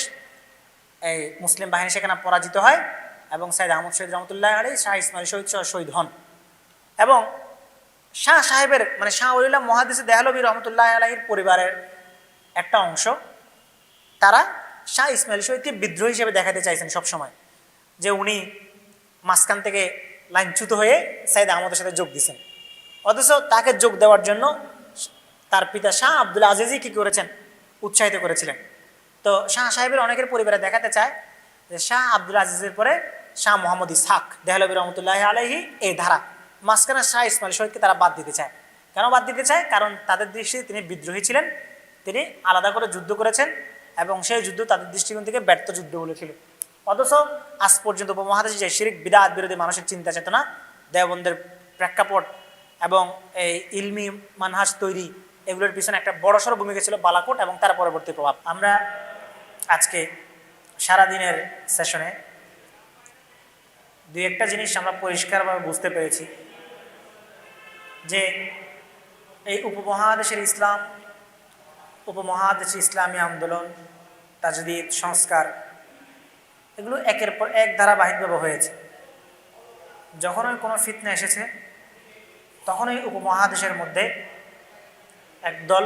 এই মুসলিম বাহিনী সেখানে পরাজিত হয় এবং সৈয়দ আহমদ শহীদ রহমতুল্লাহ আলাইহি, শাহ ইসমাইল শহীদ শহীদ হন। এবং শাহ সাহেবের মানে শাহ ওলিউল্লাহ মুহাদ্দিস দেহলভী রহমতুল্লাহ আলাইহির পরিবারের একটা অংশ তারা শাহ ইসমাইল শহীদকে বিদ্রোহী হিসেবে দেখাতে চাইছেন সবসময়, যে উনি মাঝখান থেকে লাইনচ্যুত হয়ে সৈয়দ আহমদের সাথে যোগ দিয়েছেন। অথচ তাকে যোগ দেওয়ার জন্য তার পিতা শাহ আব্দুল আজিজই কী করেছেন? উৎসাহিত করেছিলেন। তো শাহ সাহেবের অনেকের পরিবারে দেখাতে চায় যে শাহ আব্দুল আজিজের পরে শাহ মোহাম্মদ ইসহাক দেহলভী রহমতুল্লাহ আলাইহি এই ধারা, মাঝখানে শাহ ইসমাইল শহীদকে তারা বাদ দিতে চায়। কেন বাদ দিতে চায়? কারণ তাদের দৃষ্টিতে তিনি বিদ্রোহী ছিলেন, তিনি আলাদা করে যুদ্ধ করেছেন এবং সেই যুদ্ধ তাদের দৃষ্টিকোণ থেকে ব্যর্থ যুদ্ধ বলেছিল। অথচ আজ পর্যন্ত উপমহাদেশে যে শিরক বিদআত বিরোধী মানসিক চিন্তা চেতনা, দেওবন্দের প্রেক্ষাপট এবং এই ইলমি মানহাজ তৈরি, এগুলোর পিছনে একটা বড়সড় ভূমিকা ছিল বালাকোট এবং তার পরবর্তী প্রভাব। আমরা আজকে সারাদিনের সেশনে দুই একটা জিনিস আমরা পরিষ্কারভাবে বুঝতে পেরেছি যে এই উপমহাদেশের ইসলাম, উপমহাদেশের ইসলামী আন্দোলন, তাজদীদ, সংস্কার, এগুলো একের পর এক ধারাবাহিকভাবে হয়েছে। যখনই কোনো ফিতনা এসেছে তখনই উপমহাদেশের মধ্যে একদল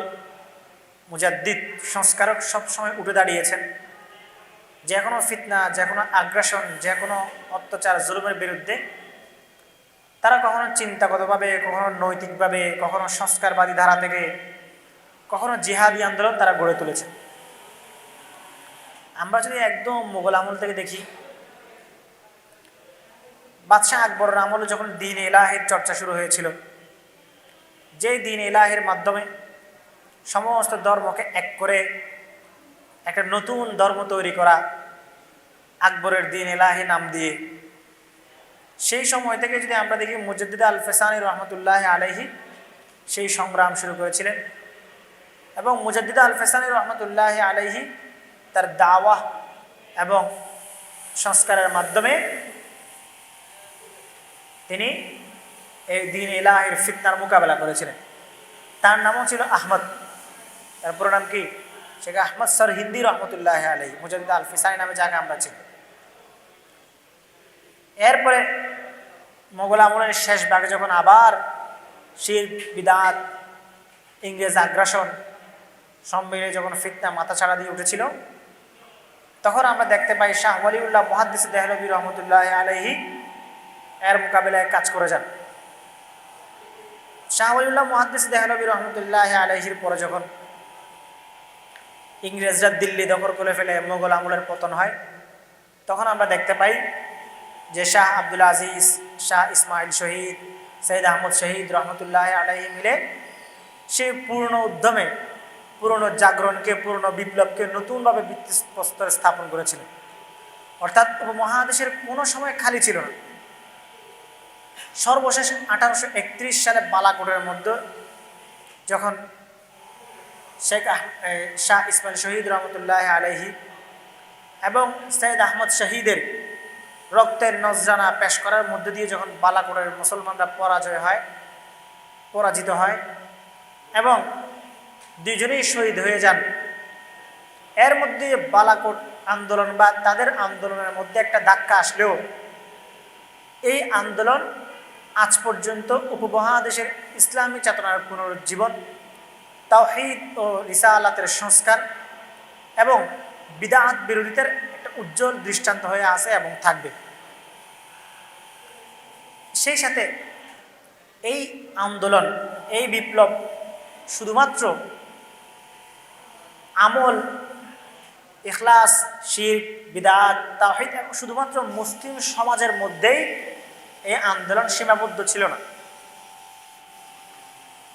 মুজাদ্দিদ সংস্কারক সবসময় উঠে দাঁড়িয়েছেন। যে কোনো ফিতনা, যে কোনো আগ্রাসন, যে কোনো অত্যাচার, জুলুমের বিরুদ্ধে তারা কখনো চিন্তাগতভাবে, কখনো নৈতিকভাবে, কখনো সংস্কারবাদী ধারা থেকে, কখনো জিহাদি আন্দোলন তারা গড়ে তুলেছে। আমরা যদি একদম মোগল আমল থেকে দেখি, বাদশাহ আকবরের আমলে যখন দ্বীন ইলাহির চর্চা শুরু হয়েছিল, যেই দ্বীন ইলাহির মাধ্যমে সমস্ত ধর্মকে এক করে একটা নতুন ধর্ম তৈরি করা, আকবরের দ্বীন ইলাহি নাম দিয়ে, সেই সময় থেকে যদি আমরা দেখি মুজাদ্দিদ আল ফেসানি রহমতুল্লাহ আলাইহি সেই সংগ্রাম শুরু করেছিলেন এবং মুজাদ্দিদ আল ফেসানি রহমতুল্লাহ আলাইহি তার দাওয়াহ এবং সংস্কারের মাধ্যমে তিনি এই দ্বীন ইলাহির ফিতনার মোকাবেলা করেছিলেন। তার নামও ছিল আহমদ, তার পুরো নাম কি? শেখ আহমদ সরহিন্দি রহমতুল্লাহ আলাইহি, মুজাদ্দিদ আল ফেসানি নামে যাকে আমরা চিনি। এরপরে মোগল আমলের শেষ ভাগে যখন আবার শিরক বিদআত, ইংরেজ আগ্রাসন, সব মিলে যখন ফিতনা মাথাছাড়া দিয়ে উঠেছিল, তখন আমরা দেখতে পাই শাহ ওয়ালিউল্লাহ মুহাদ্দিস দেহলভী রহমতুল্লাহ আলাইহি এর মোকাবিলায় কাজ করে যান। শাহ ওয়ালিউল্লাহ মুহাদ্দিস দেহলভী রহমতুল্লাহ আলাইহির পরে যখন ইংরেজরা দিল্লি দখল করে ফেলে, মোগল আমলের পতন হয়, তখন আমরা দেখতে পাই যে শাহ আব্দুল আজিজ, শাহ ইসমাইল শহীদ, সৈয়দ আহমদ শহীদ রহমতুল্লাহ আলাইহি মিলে সে পূর্ণ উদ্যমে পুরনো জাগরণকে, পুরনো বিপ্লবকে নতুনভাবে ভিত্তিপ্রস্তর স্থাপন করেছিলেন। অর্থাৎ উপমহাদেশের কোনো সময় খালি ছিল না। সর্বশেষ 1831 সালে বালাকোটের মধ্যে যখন শাহ ইসমাইল শহীদ রহমতুল্লাহ আলাইহি এবং সৈয়দ আহমদ শহীদের রক্তের নজরানা পেশ করার মধ্যে দিয়ে যখন বালাকোটের মুসলমানরা পরাজিত হয় এবং দুইজনেই শহীদ হয়ে যান, এর মধ্যে বালাকোট আন্দোলন বা তাদের আন্দোলনের মধ্যে একটা ধাক্কা আসলেও এই আন্দোলন আজ পর্যন্ত উপমহাদেশের ইসলামী চেতনার পুনরুজ্জীবন, তাওহীদ ও রিসালাতের সংস্কার এবং বিদআত বিরোধিতার একটা উজ্জ্বল দৃষ্টান্ত হয়ে আছে এবং থাকবে। সেই সাথে এই আন্দোলন, এই বিপ্লব শুধুমাত্র আমল, ইখলাস, শিরক, বিদআত, তাওহীদ এবং শুধুমাত্র মুসলিম সমাজের মধ্যেই এই আন্দোলন সীমাবদ্ধ ছিল না।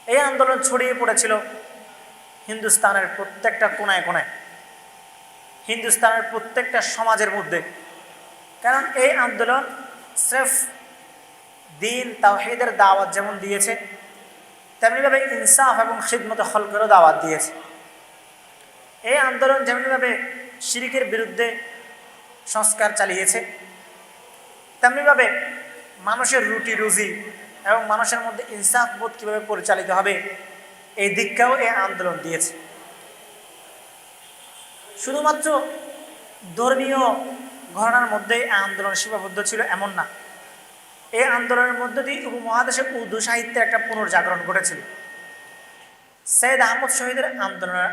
এই আন্দোলন ছড়িয়ে পড়েছিল হিন্দুস্তানের প্রত্যেকটা কোনায় কোনায়, হিন্দুস্তানের প্রত্যেকটা সমাজের মধ্যে। কারণ এই আন্দোলন স্রেফ দিন তাওহীদের দাওয়াত যেমন দিয়েছে, তেমনিভাবে ইনসাফ এবং খিদমতে খলকেরও দাওয়াত দিয়েছে। এই আন্দোলন যেমনিভাবে শিরকের বিরুদ্ধে সংস্কার চালিয়েছে, তেমনিভাবে মানুষের রুটি রুজি এবং মানুষের মধ্যে ইনসাফ বোধ কীভাবে পরিচালিত হবে এই দিকটাও এই আন্দোলন দিয়েছে। শুধুমাত্র ধর্মীয় ঘটনার মধ্যেই এই আন্দোলন সীমাবদ্ধ ছিল এমন না। এই আন্দোলনের মধ্য দিয়ে উপমহাদেশে উর্দু সাহিত্যের একটা পুনর্জাগরণ ঘটেছিল। সৈয়দ আহমদ শহীদের আন্দোলনের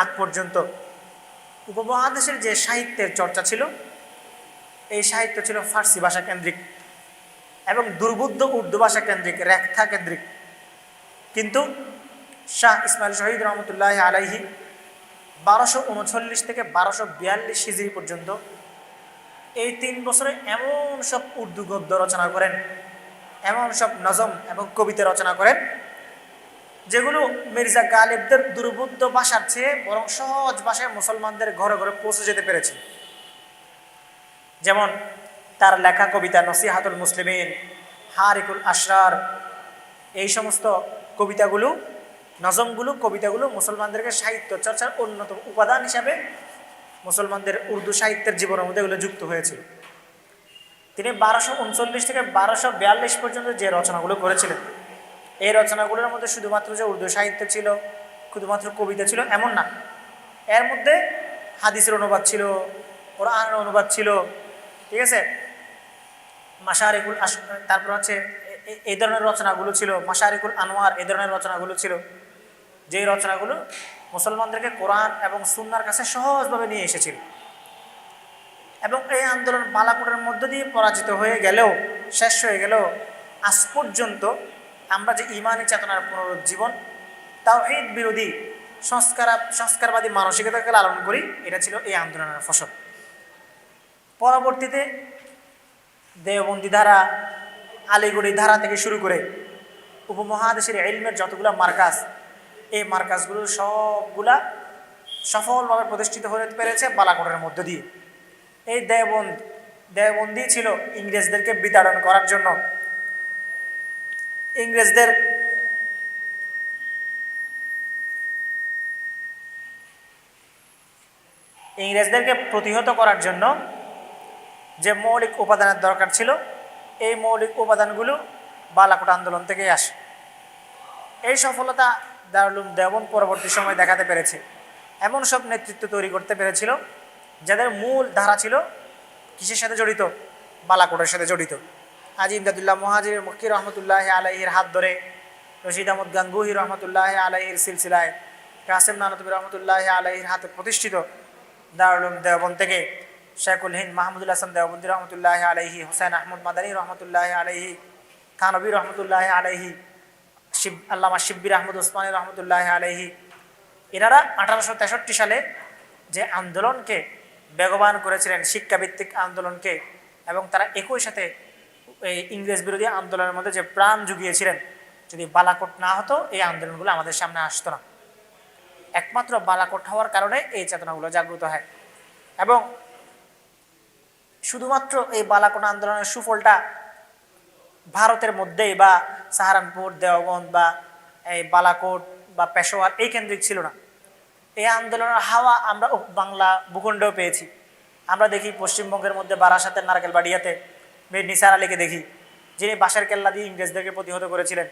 আগ পর্যন্ত উপমহাদেশের যে সাহিত্যের চর্চা ছিল, এই সাহিত্য ছিল ফার্সি ভাষা কেন্দ্রিক এবং দুর্বোধ্য উর্দু ভাষা কেন্দ্রিক, রেখা কেন্দ্রিক। কিন্তু শাহ ইসমাইল শহীদ রহমতুল্লাহ আলাইহি 1239 থেকে 1242 হিজরি পর্যন্ত এই 3 বছরে এমন সব উর্দু গদ্য রচনা করেন, এমন সব নজম এবং কবিতা রচনা করেন, যেগুলো মির্জা গালিবদের দুর্বোধ্য ভাষার চেয়ে বরং সহজ ভাষায় মুসলমানদের ঘরে ঘরে পৌঁছে যেতে পেরেছে। যেমন তার লেখা কবিতা নসিহাতুল মুসলিমিন, হারিকুল আশরার, এই সমস্ত কবিতাগুলো, নজমগুলো, কবিতাগুলো মুসলমানদেরকে সাহিত্য চর্চার অন্যতম উপাদান হিসাবে মুসলমানদের উর্দু সাহিত্যের জীবনের মধ্যে এগুলো যুক্ত হয়েছিল। তিনি 1239 থেকে 1242 পর্যন্ত যে রচনাগুলো করেছিলেন, এই রচনাগুলোর মধ্যে শুধুমাত্র যে উর্দু সাহিত্য ছিল, শুধুমাত্র কবিতা ছিল এমন না। এর মধ্যে হাদিসের অনুবাদ ছিল, কোরআনের অনুবাদ ছিল, ঠিক আছে, মাশারিকুল তারপর হচ্ছে এই ধরনের রচনাগুলো ছিল, মাশারিকুল আনোয়ার, এই ধরনের রচনাগুলো ছিল, যেই রচনাগুলো মুসলমানদেরকে কোরআন এবং সুন্নাহর কাছে সহজভাবে নিয়ে এসেছিল। এবং এই আন্দোলন বালাকোটের মধ্য দিয়ে পরাজিত হয়ে গেলেও, শেষ হয়ে গেলেও, আজ পর্যন্ত আমরা যে ইমানি চেতনার পুনরুজ্জীবন, তাওহীদ বিরোধী সংস্কারবাদী মানসিকতাকে লালন করি, এটা ছিল এই আন্দোলনের ফসল। পরবর্তীতে দেওবন্দি ধারা, আলিগড়ি ধারা থেকে শুরু করে উপমহাদেশের ইলমের যতগুলো মার্কাজ, এই মার্কাজগুলো সবগুলা সফলভাবে প্রতিষ্ঠিত হতে পেরেছে বালাকোটের মধ্য দিয়ে। এই দেওবন্দি ছিল ইংরেজদেরকে বিতাড়ন করার জন্য, ইংরেজদেরকে প্রতিহত করার জন্য যে মৌলিক উপাদানের দরকার ছিল, এই মৌলিক উপাদানগুলো বালাকোট আন্দোলন থেকেই আসে। এই সফলতা দারুল উলুম দেওবন্দ পরবর্তী সময় দেখাতে পেরেছে। এমন সব নেতৃত্ব তৈরি করতে পেরেছিল যাদের মূল ধারা ছিল কিসের সাথে জড়িত? বালাকোটের সাথে জড়িত। হাজী ইমদাদুল্লাহ মুহাজির মক্কি রহমতুল্লাহ আলাইহির হাত ধরে, রশিদ আহমদ গাঙ্গুহি রহমতুল্লাহ আলাইহির সিলসিলায়, কাসেম নানতবী রহমতুল্লাহ আলাইহির হাতে প্রতিষ্ঠিত দারুল উলুম দেওবন্দ থেকে শেখুল হিন্দ মাহমুদুল হাসান দেওবন্দি রহমতুল্লাহ আলাইহি, হুসাইন আহমদ মাদানী রহমতুল্লাহ আলাইহি, থানবী রহমতুল্লাহ আলাইহি, আল্লামা শিব্বির আহমদ উসমানী রহমতুল্লাহ আলাইহি, এনারা 1863 সালে যে আন্দোলনকে বেগবান করেছিলেন, শিক্ষাভিত্তিক আন্দোলনকে, এবং তারা একই সাথে এই ইংরেজ বিরোধী আন্দোলনের মধ্যে যে প্রাণ জুগিয়েছিলেন, যদি বালাকোট না হতো এই আন্দোলনগুলো আমাদের সামনে আসতো না। একমাত্র বালাকোট হওয়ার কারণে এই চেতনাগুলো জাগ্রত হয়। এবং শুধুমাত্র এই বালাকোট আন্দোলনের সুফলটা ভারতের মধ্যেই বা সাহারানপুর, দেওবন্দ বা এই বালাকোট বা পেশোয়ার এই কেন্দ্রিক ছিল না। এই আন্দোলনের হাওয়া আমরা বাংলা ভূখণ্ডেও পেয়েছি। আমরা দেখি পশ্চিমবঙ্গের মধ্যে বারাসাতের নারকেলবাড়িয়াতে মীর নিসার আলীকে দেখি, যিনি বাঁশের কেল্লা দিয়ে ইংরেজদেরকে প্রতিহত করেছিলেন।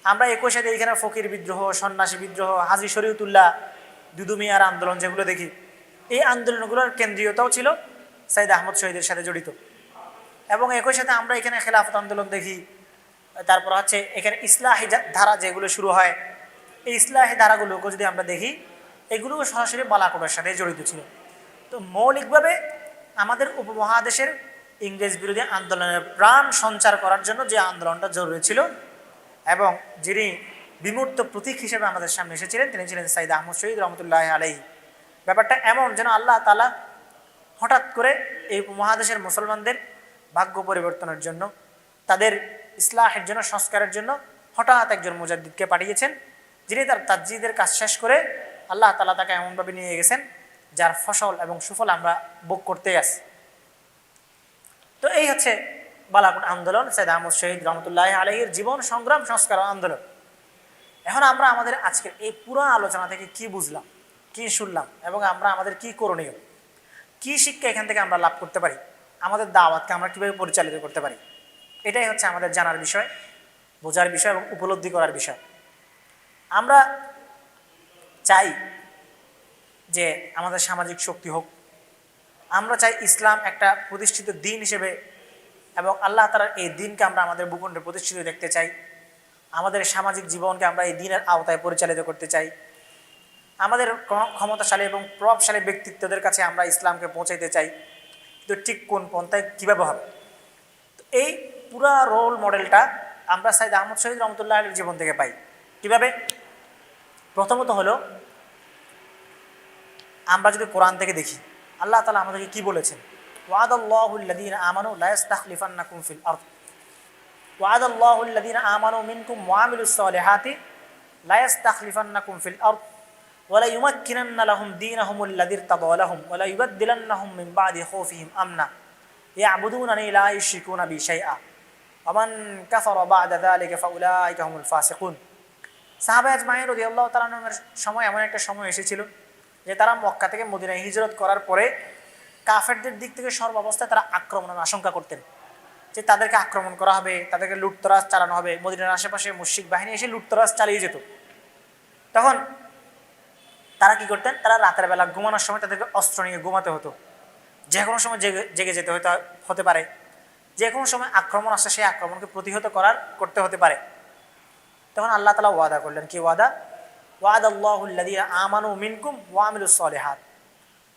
আমরা একই সাথে এখানে ফকির বিদ্রোহ, সন্ন্যাসী বিদ্রোহ, হাজী শরীয়তুল্লাহ, দুদু মিয়ার আন্দোলন যেগুলো দেখি, এই আন্দোলনগুলোর কেন্দ্রীয়তাও ছিল সাইদ আহমদ শহীদের সাথে জড়িত। এবং একই সাথে আমরা এখানে খেলাফত আন্দোলন দেখি, তারপর হচ্ছে এখানে ইসলাহি ধারা যেগুলো শুরু হয়, এই ইসলাহি ধারাগুলোকে যদি আমরা দেখি, এগুলোও সরাসরি বালাকোটের সাথে জড়িত ছিল। তো মৌলিকভাবে আমাদের উপমহাদেশের ইংরেজ বিরোধী আন্দোলনের প্রাণ সঞ্চার করার জন্য যে আন্দোলনটা জরুরি ছিল এবং যিনি বিমূর্ত প্রতীক হিসেবে আমাদের সামনে এসেছিলেন, তিনি ছিলেন সাইদ আহমদ শহীদ রহমতুল্লাহ আলাইহি। ব্যাপারটা এমন যেন আল্লাহ তাআলা হঠাৎ করে এই উপমহাদেশের মুসলমানদের ভাগ্য পরিবর্তনের জন্য, তাদের ইসলাহের জন্য, সংস্কারের জন্য হঠাৎ একজন মুজাদ্দিদকে পাঠিয়েছেন, যিনি তার তাজদীদের কাজ শেষ করে আল্লাহ তাআলা তাকে এমনভাবে নিয়ে গেছেন যার ফসল এবং সুফল আমরা ভোগ করতে আসি। তো এই হচ্ছে বালাকোট আন্দোলন, সাইদ আহমদ শহীদ রহমতুল্লাহ আলাইহির জীবন সংগ্রাম সংস্কার আন্দোলন। এখন আমরা আমাদের আজকের এই পুরো আলোচনা থেকে কি বুঝলাম, কি শুনলাম, এবং আমরা আমাদের কি করণীয়, কি শিক্ষা এখান থেকে আমরা লাভ করতে পারি, আমাদের দাওয়াতকে আমরা কীভাবে পরিচালিত করতে পারি, এটাই হচ্ছে আমাদের জানার বিষয়, বোঝার বিষয় এবং উপলব্ধি করার বিষয়। আমরা চাই যে আমাদের সামাজিক শক্তি হোক, আমরা চাই ইসলাম একটা প্রতিষ্ঠিত দিন হিসেবে, এবং আল্লাহ তাআলার এই দিনকে আমরা আমাদের ভূখণ্ডে প্রতিষ্ঠিত দেখতে চাই। আমাদের সামাজিক জীবনকে আমরা এই দিনের আওতায় পরিচালিত করতে চাই। আমাদের ক্ষমতাশালী এবং প্রভাবশালী ব্যক্তিত্বদের কাছে আমরা ইসলামকে পৌঁছাইতে চাই, কিন্তু ঠিক কোন পন্থায় কীভাবে হবে। তো এই পুরা রোল মডেলটা আমরা সাইদ আহমদ শহীদ রহমতুল্লাহ আলাইহির জীবন থেকে পাই। কীভাবে? প্রথমত হলো, আমরা যদি কোরআন থেকে দেখি, আল্লাহ তাআলা আমাদেরকে কি বলেছেন, ওয়াদাল্লাহুল্লাযীনা আমানু লা ইস্তাখলিফান্নাকুম ফিল আরদ, ওয়াদাল্লাহুল্লাযীনা আমানু মিনকুম ওয়া আমিলুস সালিহাতি লা ইস্তাখলিফান্নাকুম ফিল আরদ ওয়া লা ইউমাক্কিনান্না লাহুম দীনাহুমুল্লাযী ইরতাদা লাহুম ওয়া লা ইউবাদদিলান্নাহুম মিন বা'দি খাউফিহিম আমনা ইয়া'বুদুনানি লা ইউশরিকুনা বি শাইআ ওয়া মান কাফারা বা'দা যালিকা ফাউলাইকা হুমুল ফাসিকুন। সাহাবা আজমাইন রাদিয়াল্লাহু তাআলা আনহুর সময় এমন একটা সময় এসেছিল যে তারা মক্কা থেকে মদিনায় হিজরত করার পরে কাফেরদের দিক থেকে সর্বাবস্থায় তারা আক্রমণের আশঙ্কা করতেন, যে তাদেরকে আক্রমণ করা হবে, তাদেরকে লুটতরাজ চালানো হবে। মদিনার আশেপাশে মুশরিক বাহিনী এসে লুটতরাজ চালিয়ে যেত। তখন তারা কি করতেন, তারা রাতের বেলা ঘুমানোর সময় তাদেরকে অস্ত্র নিয়ে ঘুমাতে হতো। যে কোনো সময় জেগে যেতে হতে পারে, যে কোনো সময় আক্রমণ আসে, সেই আক্রমণকে প্রতিহত করতে হতে পারে। তখন আল্লাহ তাআলা ওয়াদা করলেন, কি ওয়াদা? ওয়াদাল্লাহুল্লাযীনা আমানু মিনকুম ওয়া আমিলুস সালিহাত,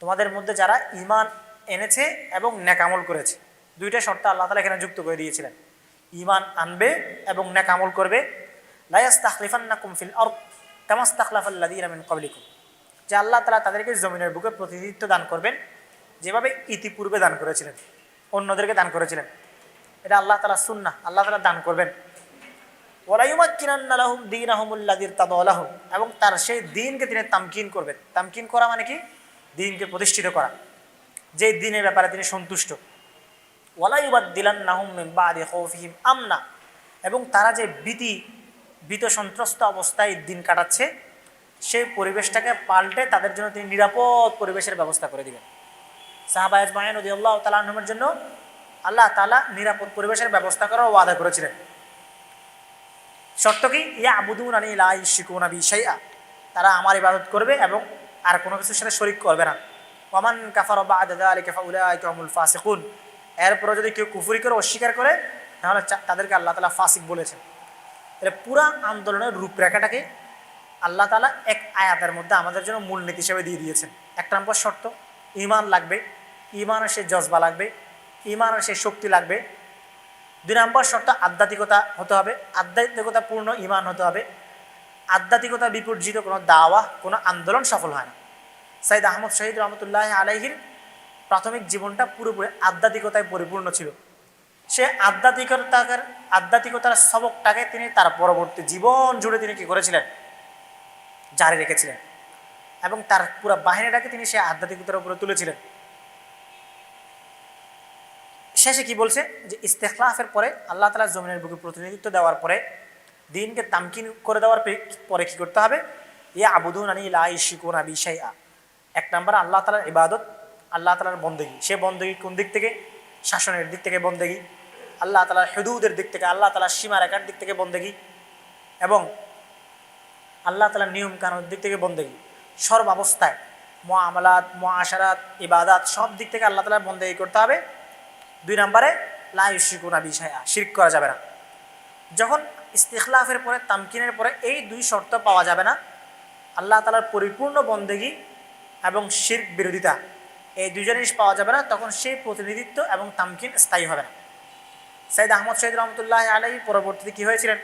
তোমাদের মধ্যে যারা ঈমান এনেছে এবং নেক আমল করেছে। দুইটা শর্ত আল্লাহ তাআলা এখানে যুক্ত করে দিয়েছিলেন, ঈমান আনবে এবং নেক আমল করবে। লা ইস্তাখলিফান্নাকুম ফিল আরদ কামা ইস্তাখলাফাল্লাযীনা মিন ক্বাবলিকুম, যে আল্লাহ তাআলা তাদেরকে জমিনের বুকে প্রতিনিধিত্ব দান করবেন, যেভাবে ইতিপূর্বে দান করেছিলেন, অন্যদেরকে দান করেছিলেন। এটা আল্লাহ তাআলা সুন্নাহ, আল্লাহ তাআলা দান করবেন। ওয়ালা ইউমাক্কিনান্না লাহুম দীনাহুমুল্লাযী ইরতাদা লাহুম, এবং তার সেই দ্বীনকে তিনি তামকিন করবেন। তামকিন করা মানে কি? দ্বীনকে প্রতিষ্ঠিত করা, যে দ্বীনের ব্যাপারে তিনি সন্তুষ্ট। ওয়ালা ইউবাদদিলান্নাহুম মিন বা'দি খাউফিহিম আমনা, এবং তারা যে ভীত সন্ত্রস্ত অবস্থায় দিন কাটাচ্ছে, সেই পরিবেশটাকে পাল্টে তাদের জন্য তিনি নিরাপদ পরিবেশের ব্যবস্থা করে দিবেন। সাহাবা আজমাইন রাদিয়াল্লাহু তাআলা আনহুমের জন্য আল্লাহ তাআলা নিরাপদ পরিবেশের ব্যবস্থা করার ওয়াদা করেছিলেন। শর্ত কি? ইয়া'বুদুনানি লা ইউশরিকুনা বি শাইআ, তারা আমার ইবাদত করবে এবং আর কোনো কিছুর সাথে শরীক করবে না। ওয়া মান কাফারা বা'দা যালিকা ফাউলাইকা হুমুল ফাসিকুন, এরপরে যদি কেউ কুফরি করে, অস্বীকার করে, তাহলে তাদেরকে আল্লাহ তাআলা ফাসিক বলেছেন। তাহলে পুরা আন্দোলনের রূপরেখাটাকে আল্লাহ তাআলা এক আয়াতের মধ্যে আমাদের জন্য মূলনীতি হিসেবে দিয়ে দিয়েছেন। এক নম্বর শর্ত, ঈমান লাগবে, ঈমানের সেই জজবা লাগবে, ঈমানের সেই শক্তি লাগবে। 2 নম্বর শর্ত, আধ্যাত্মিকতা হতে হবে, আধ্যাত্মিকতা পূর্ণ ঈমান হতে হবে। আধ্যাত্মিকতা বিপর্জিত কোনো দাওয়া, কোনো আন্দোলন সফল হয় না। সাইয়েদ আহমদ শহীদ রহমতুল্লাহ আলাইহির প্রাথমিক জীবনটা পুরোপুরি আধ্যাত্মিকতায় পরিপূর্ণ ছিল। সে আধ্যাত্মিকতার সবকটাকে তিনি তার পরবর্তী জীবন জুড়ে তিনি কী করেছিলেন, জারি রেখেছিলেন, এবং তার পুরো বাহিনীটাকে তিনি সে আধ্যাত্মিকতার উপরে তুলেছিলেন। শেষে কি বলছে যে ইস্তেখলাফের পরে আল্লাহ তাআলা জমিনের বুকে প্রতিনিধিত্ব দেওয়ার পরে, দিনকে তামকিন করে দেওয়ার পরে কি করতে হবে, ইয়া আবুদুনানি লা ইউশরিকুনা বি শাইআ। 1 নম্বর আল্লাহ তাআলার ইবাদত, আল্লাহ তাআলার বন্দেগী। সে বন্দেগী কোন দিক থেকে? শাসনের দিক থেকে বন্দেগী, আল্লাহ তাআলার হুদুদের দিক থেকে, আল্লাহ তাআলার সীমারেখার দিক থেকে বন্দেগী, এবং আল্লাহ তাআলার নিয়ম কানুনের দিক থেকে বন্দেগী। সর্বাবস্থায় মুআমালাত, মুআশারাত, ইবাদাত সব দিক থেকে আল্লাহ তাআলার বন্দেগী করতে হবে। 2 নম্বরে লা ইউশরিকুনা বি শাইআ, শিরক করা যাবে না। যখন ইস্তিখলাফের পরে, তামকিনের পরে এই 2 শর্ত পাওয়া যাবে না, আল্লাহ তাআলার পরিপূর্ণ বন্দেগী এবং শিরক বিরোধিতা, এই 2 জিনিস পাওয়া যাবে না, তখন সেই প্রতিনিধিত্ব এবং তামকিন স্থায়ী হবে না। সাইয়েদ আহমদ শহীদ রহমতুল্লাহ আলাইহি পরবর্তীতে কী হয়েছিলেন,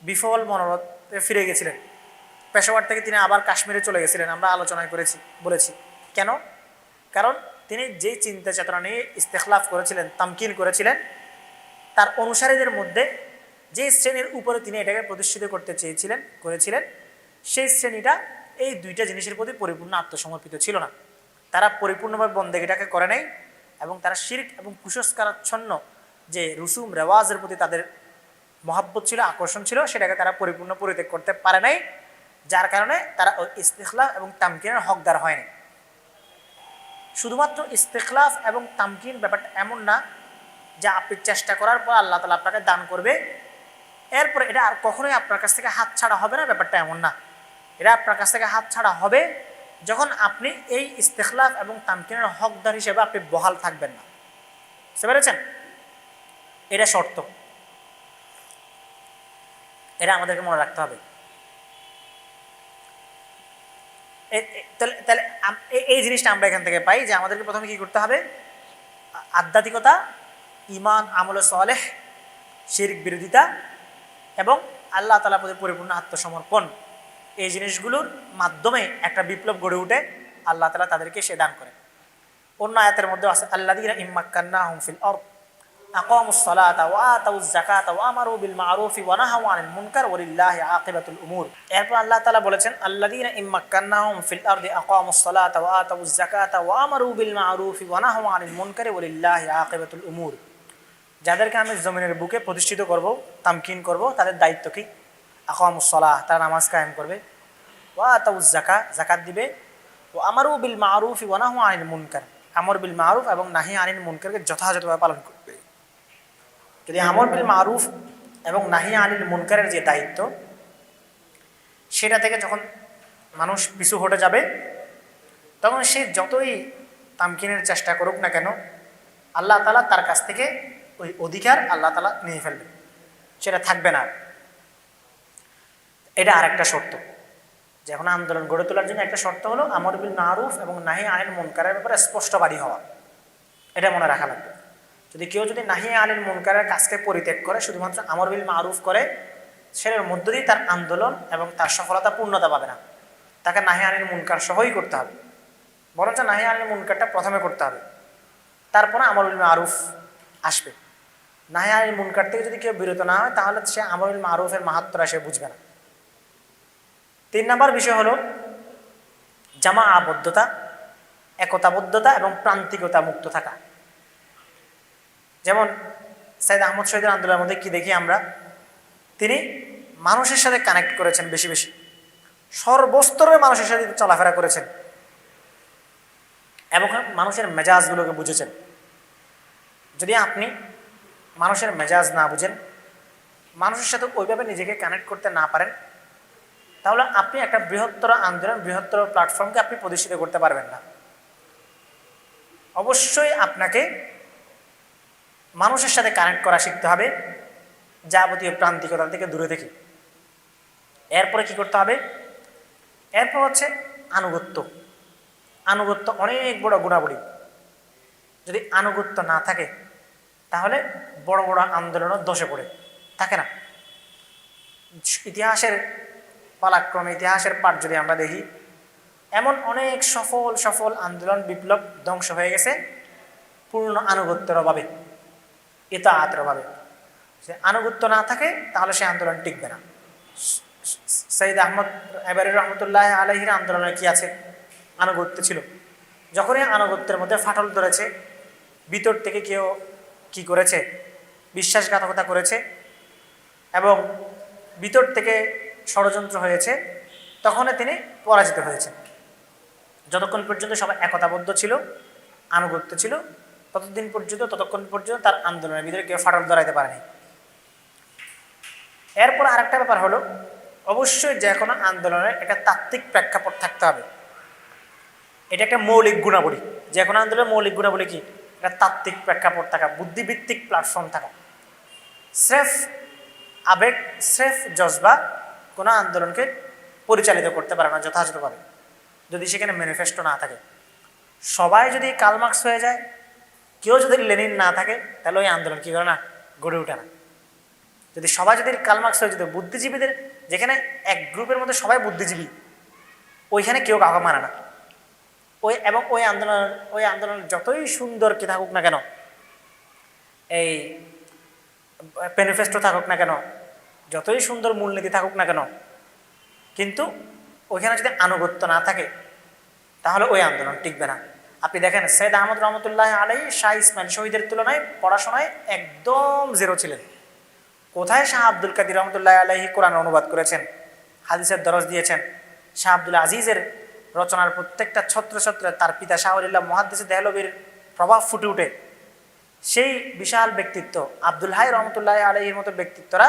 বিফল মনোরথে ফিরে গেছিলেন। পেশাওয়ার থেকে তিনি আবার কাশ্মীরে চলে গেছিলেন, আমরা আলোচনায় বলেছি। কেন? কারণ তিনি যে চিন্তা চেতনা নিয়ে ইস্তেখলাফ করেছিলেন, তামকিন করেছিলেন, তার অনুসারীদের মধ্যে যে শ্রেণীর উপরে তিনি এটাকে প্রতিষ্ঠিত করতে করেছিলেন, সেই শ্রেণীটা এই 2টা জিনিসের প্রতি পরিপূর্ণ আত্মসমর্পিত ছিল না। তারা পরিপূর্ণভাবে বন্দেগীটাকে করে নাই, এবং তারা শিরক এবং কুসংস্কারাচ্ছন্ন যে রুসুম রেওয়াজের প্রতি তাদের মহাব্বত ছিল, আকর্ষণ ছিল, সেটাকে তারা পরিপূর্ণ পরিত্যাগ করতে পারে নাই, যার কারণে তারা ওই ইস্তিখলাফ এবং তামকিনের হকদার হয়নি। শুধুমাত্র ইস্তিখলাফ এবং তামকিন ব্যাপারটা এমন না যে আপনি চেষ্টা করার পর আল্লাহ তাআলা আপনাকে দান করবে, এরপরে এটা আর কখনোই আপনার কাছ থেকে হাত ছাড়া হবে না, ব্যাপারটা এমন না। এটা আপনার কাছ থেকে হাত ছাড়া হবে যখন আপনি এই ইস্তিখলাফ এবং তামকিনের হকদার হিসেবে আপনি বহাল থাকবেন না। বুঝতে পেরেছেন? এটা শর্ত, এটা আমাদেরকে মনে রাখতে হবে। তাহলে এই জিনিসটা আমরা এখান থেকে পাই যে আমাদেরকে প্রথমে কি করতে হবে, আধ্যাত্মিকতা, ঈমান, আমল সালেহ, শিরক বিরোধিতা এবং আল্লাহ তাআলার প্রতি পরিপূর্ণ আত্মসমর্পণ, এই জিনিসগুলোর মাধ্যমে একটা বিপ্লব গড়ে উঠে আল্লাহ তাআলা তাদেরকে সে দান করে। অন্য আয়াতের মধ্যে আছে আল্লাযীনা ইম্মাক্কান্নাহুম ফিল আরদ আকামুস সালাতা ওয়া আতাউজ যাকাতা ওয়া আমারু বিল মা'রুফি ওয়া নাহাউ আনিল মুনকার ওয়ালিল্লাহি আকিবাতুল উমুর। এরপর আল্লাহ তাআলা বলেছেন আল্লাযীনা ইম্মাক্কান্নাহুম ফিল আরদি আকামুস সালাতা ওয়া আতাউজ যাকাতা ওয়া আমারু বিল মা'রুফি ওয়া নাহাউ আনিল মুনকার ওয়ালিল্লাহি আকিবাতুল উমুর। যাদেরকে আমি জমিনের বুকে প্রতিষ্ঠিত করব, তামকিন করব, তাদের দায়িত্ব কি? আকামুস সালাহ, তারা নামাজ কায়েম করবে, ওয়া আতাউজ যাকাত দিবে, ওয়া আমারু বিল মা'রুফি ওয়া নাহাউ আনিল মুনকার, আমর বিল মা'রুফ এবং নাহি আনিল মুনকারকে যথাযথভাবে পালন করবে। যদি আমর বিল মা'রুফ এবং নাহি আনিল মুনকারের যে দায়িত্ব, সেটা থেকে যখন মানুষ পিছু হটে যাবে, তখন সে যতই তামকিনের চেষ্টা করুক না কেন, আল্লাহ তাআলা তার কাছ থেকে ওই অধিকার আল্লাহ তাআলা নিয়ে ফেলবে, সেটা থাকবে না। এটা আরেকটা শর্ত, যে এখন আন্দোলন গড়ে তোলার জন্য একটা শর্ত হলো আমর বিল মা'রুফ এবং নাহি আনিল মুনকারের ব্যাপারে স্পষ্টবাদী হওয়া। এটা মনে রাখা লাগবে। কেউ যদি নাহি আনিল মুনকারের কাজকে পরিত্যাগ করে, শুধুমাত্র আমর বিল মা'রুফ করে, সেটার মধ্য দিয়ে তার আন্দোলন এবং তার সফলতা পূর্ণতা পাবে না। তাকে নাহি আনিল মুনকার সহই করতে হবে, বরঞ্চ নাহি আনিল মুনকারটা প্রথমে করতে হবে, তারপরে আমর বিল মা'রুফ আসবে। নাহি আনিল মুনকার থেকে যদি কেউ বিরত না হয়, তাহলে সে আমর বিল মা'রুফের মাহাত্ম্যটা সে বুঝবে না। 3 নম্বর বিষয় হলো জামাআবদ্ধতা, একতাবদ্ধতা এবং প্রান্তিকতা মুক্ত থাকা। যেমন সাইয়েদ আহমদ শহীদের আন্দোলনের মধ্যে কি দেখি আমরা, তিনি মানুষের সাথে কানেক্ট করেছেন, বেশি বেশি সর্বস্তরের মানুষের সাথে চলাফেরা করেছেন এবং মানুষের মেজাজগুলোকে বুঝেছেন। যদি আপনি মানুষের মেজাজ না বুঝেন, মানুষের সাথে ওইভাবে নিজেকে কানেক্ট করতে না পারেন, তাহলে আপনি একটা বৃহত্তর আন্দোলন, বৃহত্তর প্ল্যাটফর্মকে আপনি প্রতিষ্ঠিত করতে পারবেন না। অবশ্যই আপনাকে মানুষের সাথে কানেক্ট করা শিখতে হবে, যাবতীয় প্রান্তিকতা থেকে দূরে থেকে। এরপরে কি করতে হবে? এরপর হচ্ছে আনুগত্য। আনুগত্য অনেক বড় গুণাবলী। যদি আনুগত্য না থাকে তাহলে বড় বড় আন্দোলনও দোষে পড়ে থাকে না। ইতিহাসের পালাক্রমে, ইতিহাসের পাঠ যদি আমরা দেখি, এমন অনেক সফল সফল আন্দোলন, বিপ্লব ধ্বংস হয়ে গেছে পূর্ণ আনুগত্যের অভাবে, ইতাআতের অভাবে। সে আনুগত্য না থাকে তাহলে সে আন্দোলন টিকবে না। সৈয়দ আহমদ এবারি রহমতুল্লাহ আলাইহির আন্দোলনে কি আছে? আনুগত্য ছিল। যখনই আনুগত্যের মধ্যে ফাটল ধরেছে, ভিতর থেকে কেউ কি করেছে? বিশ্বাসঘাতকতা করেছে এবং ভিতর থেকে ষড়যন্ত্র হয়েছে, তখনই তিনি পরাজিত হয়েছেন। যতক্ষণ পর্যন্ত সবাই একতাবদ্ধ ছিল, আনুগত্য ছিল, ততক্ষণ পর্যন্ত তার আন্দোলনের ভিতরে কেউ ফাটল ধরাইতে পারেনি। এরপর আরেকটা ব্যাপার হলো, অবশ্যই যে কোনো আন্দোলনের একটা তাত্ত্বিক প্রেক্ষাপট থাকতে হবে। এটা একটা মৌলিক গুণাবলী। যে কোনো আন্দোলনের মৌলিক গুণাবলী কি? একটা তাত্ত্বিক প্রেক্ষাপট থাকা, বুদ্ধিভিত্তিক প্ল্যাটফর্ম থাকা। স্রেফ আবেগ, স্রেফ জজবা কোনো আন্দোলনকে পরিচালিত করতে পারে না যথাযথভাবে, যদি সেখানে ম্যানিফেস্টো না থাকে। সবাই যদি কার্ল মার্কস হয়ে যায়, কেউ যদি লেনিন না থাকে, তাহলে ওই আন্দোলন কী করে না? গড়ে ওঠে না। যদি সবাই যদি কার্ল মার্কস হয়ে যেত, বুদ্ধিজীবীদের যেখানে এক গ্রুপের মধ্যে সবাই বুদ্ধিজীবী, ওইখানে কেউ কাউকে মানে না। এবং ওই আন্দোলন যতই সুন্দর কি থাকুক না কেন, এই ম্যানিফেস্টো থাকুক না কেন, যতই সুন্দর মূলনীতি থাকুক না কেন, কিন্তু ওইখানে যদি আনুগত্য না থাকে তাহলে ওই আন্দোলন টিকবে না। আপনি দেখেন সৈয়দ আহমদ রহমতুল্লাহ আলাইহি শাহ ইসমাইল শহীদের তুলনায় পড়াশোনায় একদম জিরো ছিলেন। কোথায় শাহ আব্দুল কাদির রহমতুল্লাহ আলাইহি কোরআন অনুবাদ করেছেন, হাদিসের দরজ দিয়েছেন। শাহ আব্দুল আজিজের রচনার প্রত্যেকটা ছত্রে ছত্রে তার পিতা শাহ ওলিল্লাহ মুহাদ্দিস দেহলভির প্রভাব ফুটে উঠে। সেই বিশাল ব্যক্তিত্ব আব্দুল হাই রহমতুল্লাহ আলাইহির মতো ব্যক্তিত্বরা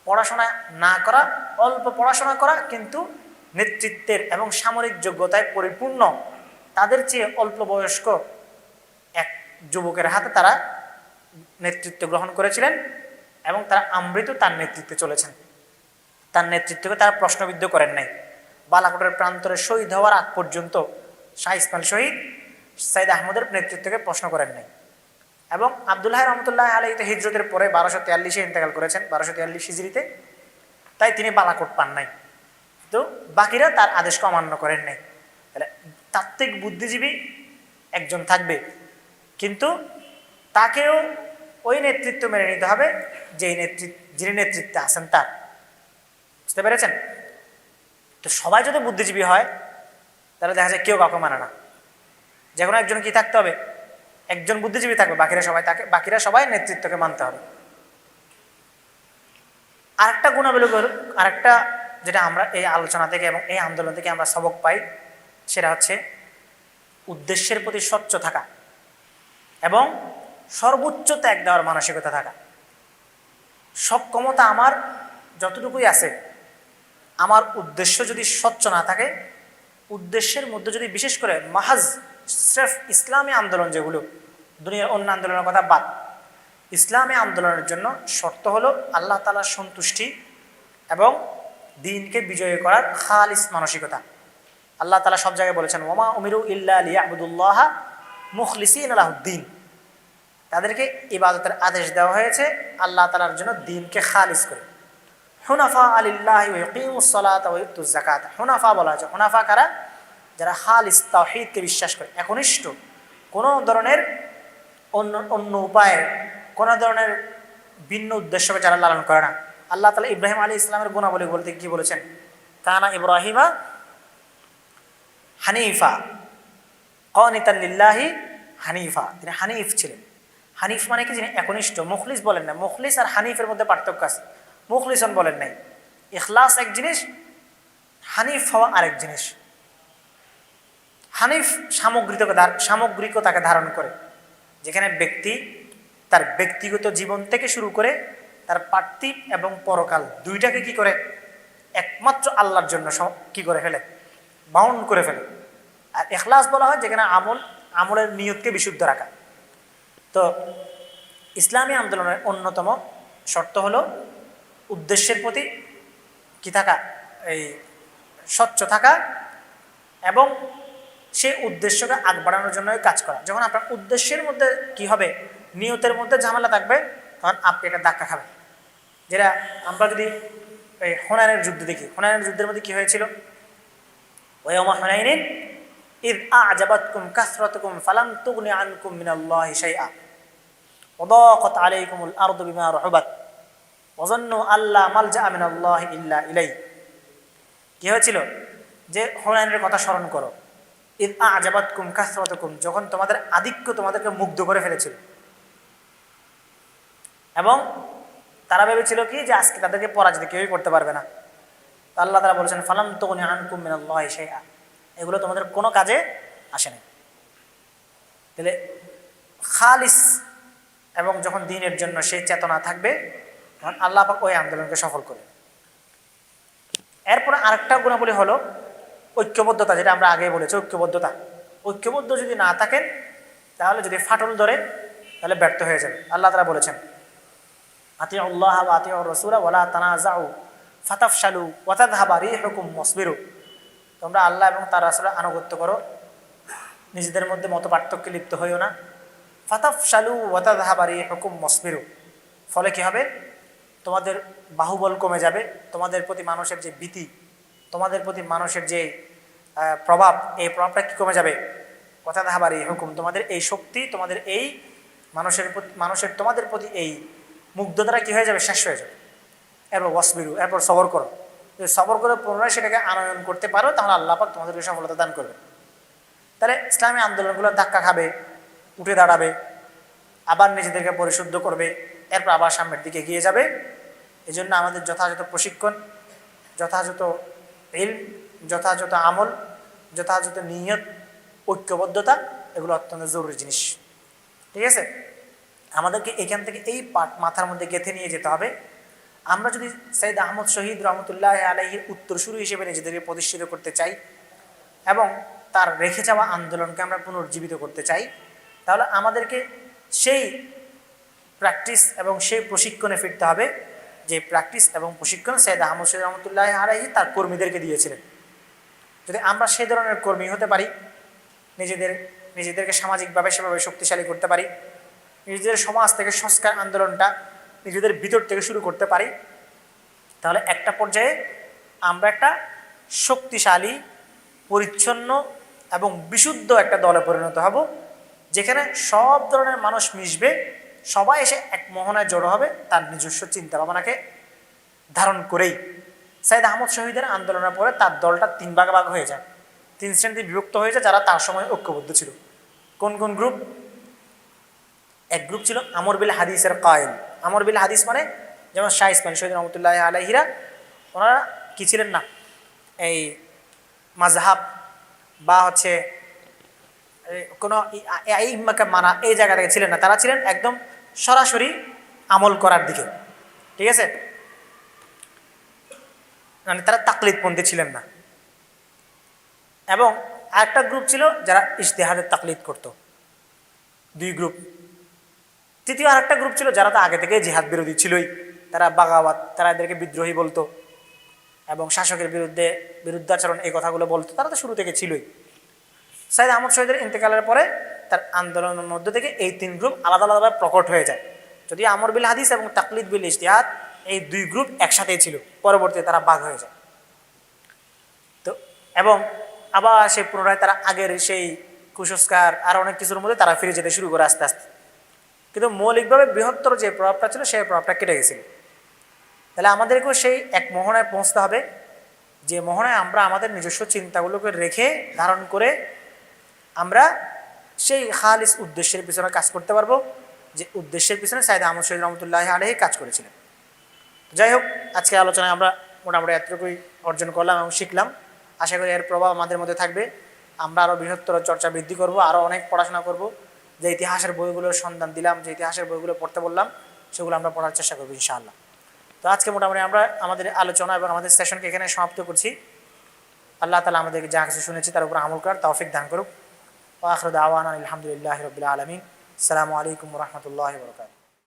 পড়াশোনা না করা, অল্প পড়াশোনা করা, কিন্তু নেতৃত্বের এবং সামরিক যোগ্যতায় পরিপূর্ণ, তাদের চেয়ে অল্প বয়স্ক এক যুবকের হাতে তারা নেতৃত্ব গ্রহণ করেছিলেন এবং তারা আমৃত তার নেতৃত্বে চলেছেন। তার নেতৃত্বকে তারা প্রশ্নবিদ্ধ করেন নাই। বালাকোটের প্রান্তরে শহীদ হওয়ার আগ পর্যন্ত শাহ ইসমাইল শহীদ সৈয়দ আহমদের নেতৃত্বকে প্রশ্ন করেন নাই। এবং আব্দুল্লাহ রহমতুল্লাহ আলাইহি তো হিজরতের পরে 1243-এ ইন্তেকাল করেছেন, 1243 হিজরিতে, তাই তিনি বালাকোট পান নাই। তো বাকিরা তার আদেশকে অমান্য করেন নাই। তাহলে তাত্ত্বিক বুদ্ধিজীবী একজন থাকবে, কিন্তু তাকেও ওই নেতৃত্ব মেনে নিতে হবে যিনি নেতৃত্বে আছেন তার। বুঝতে পেরেছেন? তো সবাই যদি বুদ্ধিজীবী হয় তাহলে দেখা যায় কেউ কাউকে মানে না। যে কোনো একজন কি থাকতে হবে? একজন বুদ্ধিজীবী থাকবে, বাকিরা সবাই নেতৃত্বকে মানতে হবে। আরেকটা গুণাবলী, আরেকটা যেটা আমরা এই আলোচনা থেকে এবং এই আন্দোলন থেকে আমরা সবক পাই, সেটা হচ্ছে উদ্দেশ্যের প্রতি স্বচ্ছ থাকা এবং সর্বোচ্চ ত্যাগ দেওয়ার মানসিকতা থাকা। সক্ষমতা আমার যতটুকুই আছে, আমার উদ্দেশ্য যদি স্বচ্ছ না থাকে, উদ্দেশ্যের মধ্যে যদি বিশেষ করে মাহাজ স্রেফ ইসলামী আন্দোলন, যেগুলো দুনিয়ার অন্য আন্দোলনের কথা বাদ, ইসলামী আন্দোলনের জন্য শর্ত হলো আল্লাহ তাআলার সন্তুষ্টি এবং দ্বীনকে বিজয় করার খালিস মানসিকতা। আল্লাহ তাআলা সব জায়গায় বলেছেন, ওমা উমিরু ইল্লা লিয়াবুদুল্লাহ মুখলিসিনা লাহুদ্দিন। তাদেরকে ইবাদতের আদেশ দেওয়া হয়েছে আল্লাহ তাআলার জন্য দ্বীনকে খালিস করে। হুনাফা আলিল্লাহি ওয়া ইয়াকিমুস সালাতা ওয়া ইউতুজ যাকাত। হুনাফা বলা হয়েছে। হুনাফা কারা? যারা খালিস তাওহীদকে বিশ্বাস করে, একনিষ্ঠ, কোনো ধরনের অন্য উপায়ে, কোনো ধরনের ভিন্ন উদ্দেশ্যকে যারা লালন করে না। আল্লাহ তাআলা ইব্রাহিম আলাইহিস সালামের গুণাবলী বলতে কি বলেছেন? কানা ইব্রাহিমা হানিফা কানিতান লিল্লাহি হানিফা। তিনি হানিফ ছিলেন। হানিফ মানে কি? যিনি একনিষ্ঠ। মুখলিস বলেন না। মুখলিস আর হানিফের মধ্যে পার্থক্য আছে। মুখলিসন বলেন নাই। ইখলাস এক জিনিস, হানিফ হওয়া আরেক জিনিস। হানিফ সামগ্রিকতাকে ধারণ করে, যেখানে ব্যক্তি তার ব্যক্তিগত জীবন থেকে শুরু করে তার পার্থিব এবং পরকাল দুইটাকে কি করে? একমাত্র আল্লাহর জন্য কি করে ফেলে? বাউন্ড করে ফেলে। আর ইখলাস বলা হয় যেখানে আমলের নিয়তকে বিশুদ্ধ রাখা। তো ইসলামী আন্দোলনের অন্যতম শর্ত হলো উদ্দেশ্যের প্রতি কি থাকা, এই স্বচ্ছ থাকা এবং সেই উদ্দেশ্যকে আগ বাড়ানোর জন্য কাজ করা। যখন আপনার উদ্দেশ্যের মধ্যে কি হবে, নিয়তের মধ্যে ঝামেলা থাকবে, তখন আপনি এটা ধাক্কা খাবেন। যেটা আমরা যদি এই হুনাইনের যুদ্ধ দেখি, হুনাইনের যুদ্ধের মধ্যে কি হয়েছিল, ওয়ায়াউমা হুনাইনিন ইয আ'জাবাতকুম কাসরাতুকুম ফালাম তুগনি আনকুম মিনাল্লাহি শাইআ ওয়া দাকাত আলাইকুমুল আরদু বিমা রাহুবাত ওয়া যান্নু আল্লা মালজা মিনাল্লাহি ইল্লা ইলাইহি। কি হয়েছিল, যে হুনাইনের কথা স্মরণ করো, ইয আ'জাবাতকুম কাসরাতুকুম, যখন তোমাদের আধিক্য তোমাদেরকে মুগ্ধ করে ফেলেছিল এবং তারা ভেবেছিল কি যে আজকে তাদেরকে পরাজিত কেউই করতে পারবে না। তো আল্লাহ তাআলা বলেছেন ফালাম তুগনি আনকুম মিনাল্লাহি শাইআ, এগুলো তোমাদের কোনো কাজে আসে না। তাহলে খালিস এবং যখন দ্বীনের জন্য সেই চেতনা থাকবে, তখন আল্লাহ পাক ওই আন্দোলনকে সফল করে। এরপরে আরেকটা গুণাবলী হলো ঐক্যবদ্ধতা, যেটা আমরা আগে বলেছি ঐক্যবদ্ধতা। ঐক্যবদ্ধ যদি না থাকেন, তাহলে যদি ফাটল ধরে, তাহলে ব্যর্থ হয়ে যাবে। আল্লাহ তাআলা বলেছেন আতিউল্লাহ ওয়া আতিউর রাসূলা ওয়ালা তানাযাউ ফাতাফশালু ওয়া তাযহাবা রিহুকুম ওয়াসবিরু, তোমরা আল্লাহ এবং তার রাসূলের আনুগত্য করো, নিজেদের মধ্যে মত পার্থক্যে লিপ্ত হইও না। ফাতাফশালু ওয়া তাযহাবা রিহুকুম ওয়াসবিরু, ফলে কি হবে, তোমাদের বাহুবল কমে যাবে, তোমাদের প্রতি মানুষের যে ভীতি, তোমাদের প্রতি মানুষের যে প্রভাব, এই প্রভাবটা কি কমে যাবে। ওয়া তাযহাবা রিহুকুম, তোমাদের এই শক্তি, তোমাদের এই মানুষের তোমাদের প্রতি এই মুগ্ধতাটা কি হয়ে যাবে, শেষ হয়ে যাবে। এরপর ওয়াসবিরু, এরপর সবর করো। যদি সবর করে পুনরায় সেটাকে আনয়ন করতে পারো, তাহলে আল্লাহ পাক তোমাদেরকে সফলতা দান করবে। তাহলে ইসলামী আন্দোলনগুলো ধাক্কা খাবে, উঠে দাঁড়াবে, আবার নিজেদেরকে পরিশুদ্ধ করবে, এরপর আবার সামনের দিকে এগিয়ে যাবে। এই জন্য আমাদের যথাযথ প্রশিক্ষণ, যথাযথ ইলম, যথাযথ আমল, যথাযথ নিয়ত, ঐক্যবদ্ধতা, এগুলো অত্যন্ত জরুরি জিনিস। ঠিক আছে, আমাদেরকে এখান থেকে এই পাঠ মাথার মধ্যে গেঁথে নিয়ে যেতে হবে। আমরা যদি সৈয়দ আহমদ শহীদ রহমতুল্লাহ আলাইহির উত্তরসূরি হিসেবে নিজেদেরকে প্রতিষ্ঠিত করতে চাই এবং তার রেখে যাওয়া আন্দোলনকে আমরা পুনর্জীবিত করতে চাই, তাহলে আমাদেরকে সেই প্র্যাকটিস এবং সেই প্রশিক্ষণে ফিরতে হবে, যে প্র্যাকটিস এবং প্রশিক্ষণ সৈয়দ আহমদ শহীদ রহমতুল্লাহ আলাইহি তার কর্মীদেরকে দিয়েছিলেন। যদি আমরা সেই ধরনের কর্মী হতে পারি, নিজেদেরকে সামাজিকভাবে সেভাবে শক্তিশালী করতে পারি, নিজেদের সমাজ থেকে সংস্কার আন্দোলনটা নিজেদের ভিতর থেকে শুরু করতে পারি, তাহলে একটা পর্যায়ে আমরা একটা শক্তিশালী, পরিচ্ছন্ন এবং বিশুদ্ধ একটা দলে পরিণত হব, যেখানে সব ধরনের মানুষ মিশবে, সবাই এসে এক মোহনায় জড়ো হবে তার নিজস্ব চিন্তা ভাবনাকে ধারণ করেই। সৈয়দ আহমদ শহীদের আন্দোলনের পরে তার দলটা 3 ভাগে ভাগ হয়ে যায়, 3 শ্রেণীতে বিভক্ত হয়ে যায়, যারা তার সময় ঐক্যবদ্ধ ছিল। কোন কোন গ্রুপ? এক গ্রুপ ছিল আমর বিল হাদিসের কায়েল। আমর বিল হাদিস মানে যেমন শাহ ইসমাইল শহীদ রহমতুল্লাহ আলাইহিরা, ওনারা কি ছিলেন না এই মাযহাব বা হচ্ছে কোনো ইমাকে মানা এই জায়গা থেকে ছিলেন না, তারা ছিলেন একদম সরাসরি আমল করার দিকে। ঠিক আছে, মানে তারা তাকলিদপন্থী ছিলেন না। এবং আরেকটা গ্রুপ ছিল যারা ইজতিহাদের তাকলিদ করত, 2 গ্রুপ। তৃতীয় আরেকটা গ্রুপ ছিল যারা তো আগে থেকে জিহাদ বিরোধী ছিলই, তারা বাগাওয়াত, তারা এদেরকে বিদ্রোহী বলতো এবং শাসকের বিরুদ্ধাচরণ এই কথাগুলো বলতো, তারা তো শুরু থেকে ছিলই। সৈয়দ আহমদ শহীদের ইন্তেকালের পরে তার আন্দোলনের মধ্য থেকে এই 3 গ্রুপ আলাদা আলাদাভাবে প্রকট হয়ে যায়। যদি আমর বিল হাদিস এবং তাকলিদ বিল ইজতিহাদ এই 2 গ্রুপ একসাথেই ছিল, পরবর্তীতে তারা ভাগ হয়ে যায়। তো এবং আবার সেই পুনরায় তারা আগের সেই কুসংস্কার আর অনেক কিছুর মধ্যে তারা ফিরে যেতে শুরু করে আস্তে আস্তে, কিন্তু মৌলিকভাবে বৃহত্তর যে প্রভাবটা ছিল সেই প্রভাবটা কেটে গেছিল। তাহলে আমাদেরকেও সেই এক মোহনায় পৌঁছতে হবে, যে মোহনায় আমরা আমাদের নিজস্ব চিন্তাগুলোকে রেখে ধারণ করে আমরা সেই খালিস উদ্দেশ্যের পিছনে কাজ করতে পারবো, যে উদ্দেশ্যের পিছনে সৈয়দ আহমদ শহীদ রহমতুল্লাহ আলাইহি কাজ করেছিলেন। যাই হোক, আজকে আলোচনায় আমরা মোটামুটি এতটুকুই অর্জন করলাম এবং শিখলাম। আশা করি এর প্রভাব আমাদের মধ্যে থাকবে। আমরা আরও বৃহত্তর চর্চা বৃদ্ধি করব, আরও অনেক পড়াশোনা করব। যে ইতিহাসের বইগুলোর সন্ধান দিলাম, যে ইতিহাসের বইগুলো পড়তে বললাম, সেগুলো আমরা পড়ার চেষ্টা করবো ইনশাআল্লাহ। তো আজকে মোটামুটি আমরা আমাদের আলোচনা এবং আমাদের সেশনকে এখানে সমাপ্ত করছি। আল্লাহ তাআলা আমাদেরকে যা কিছু শুনেছি তার উপর আমল করার তৌফিক দান করুক। ওয়া আখিরু দাওয়ানা আলহামদুলিল্লাহি রাব্বিল আলামিন। আসসালামু আলাইকুম ওয়া রাহমাতুল্লাহি ওয়া বারাকাতুহু।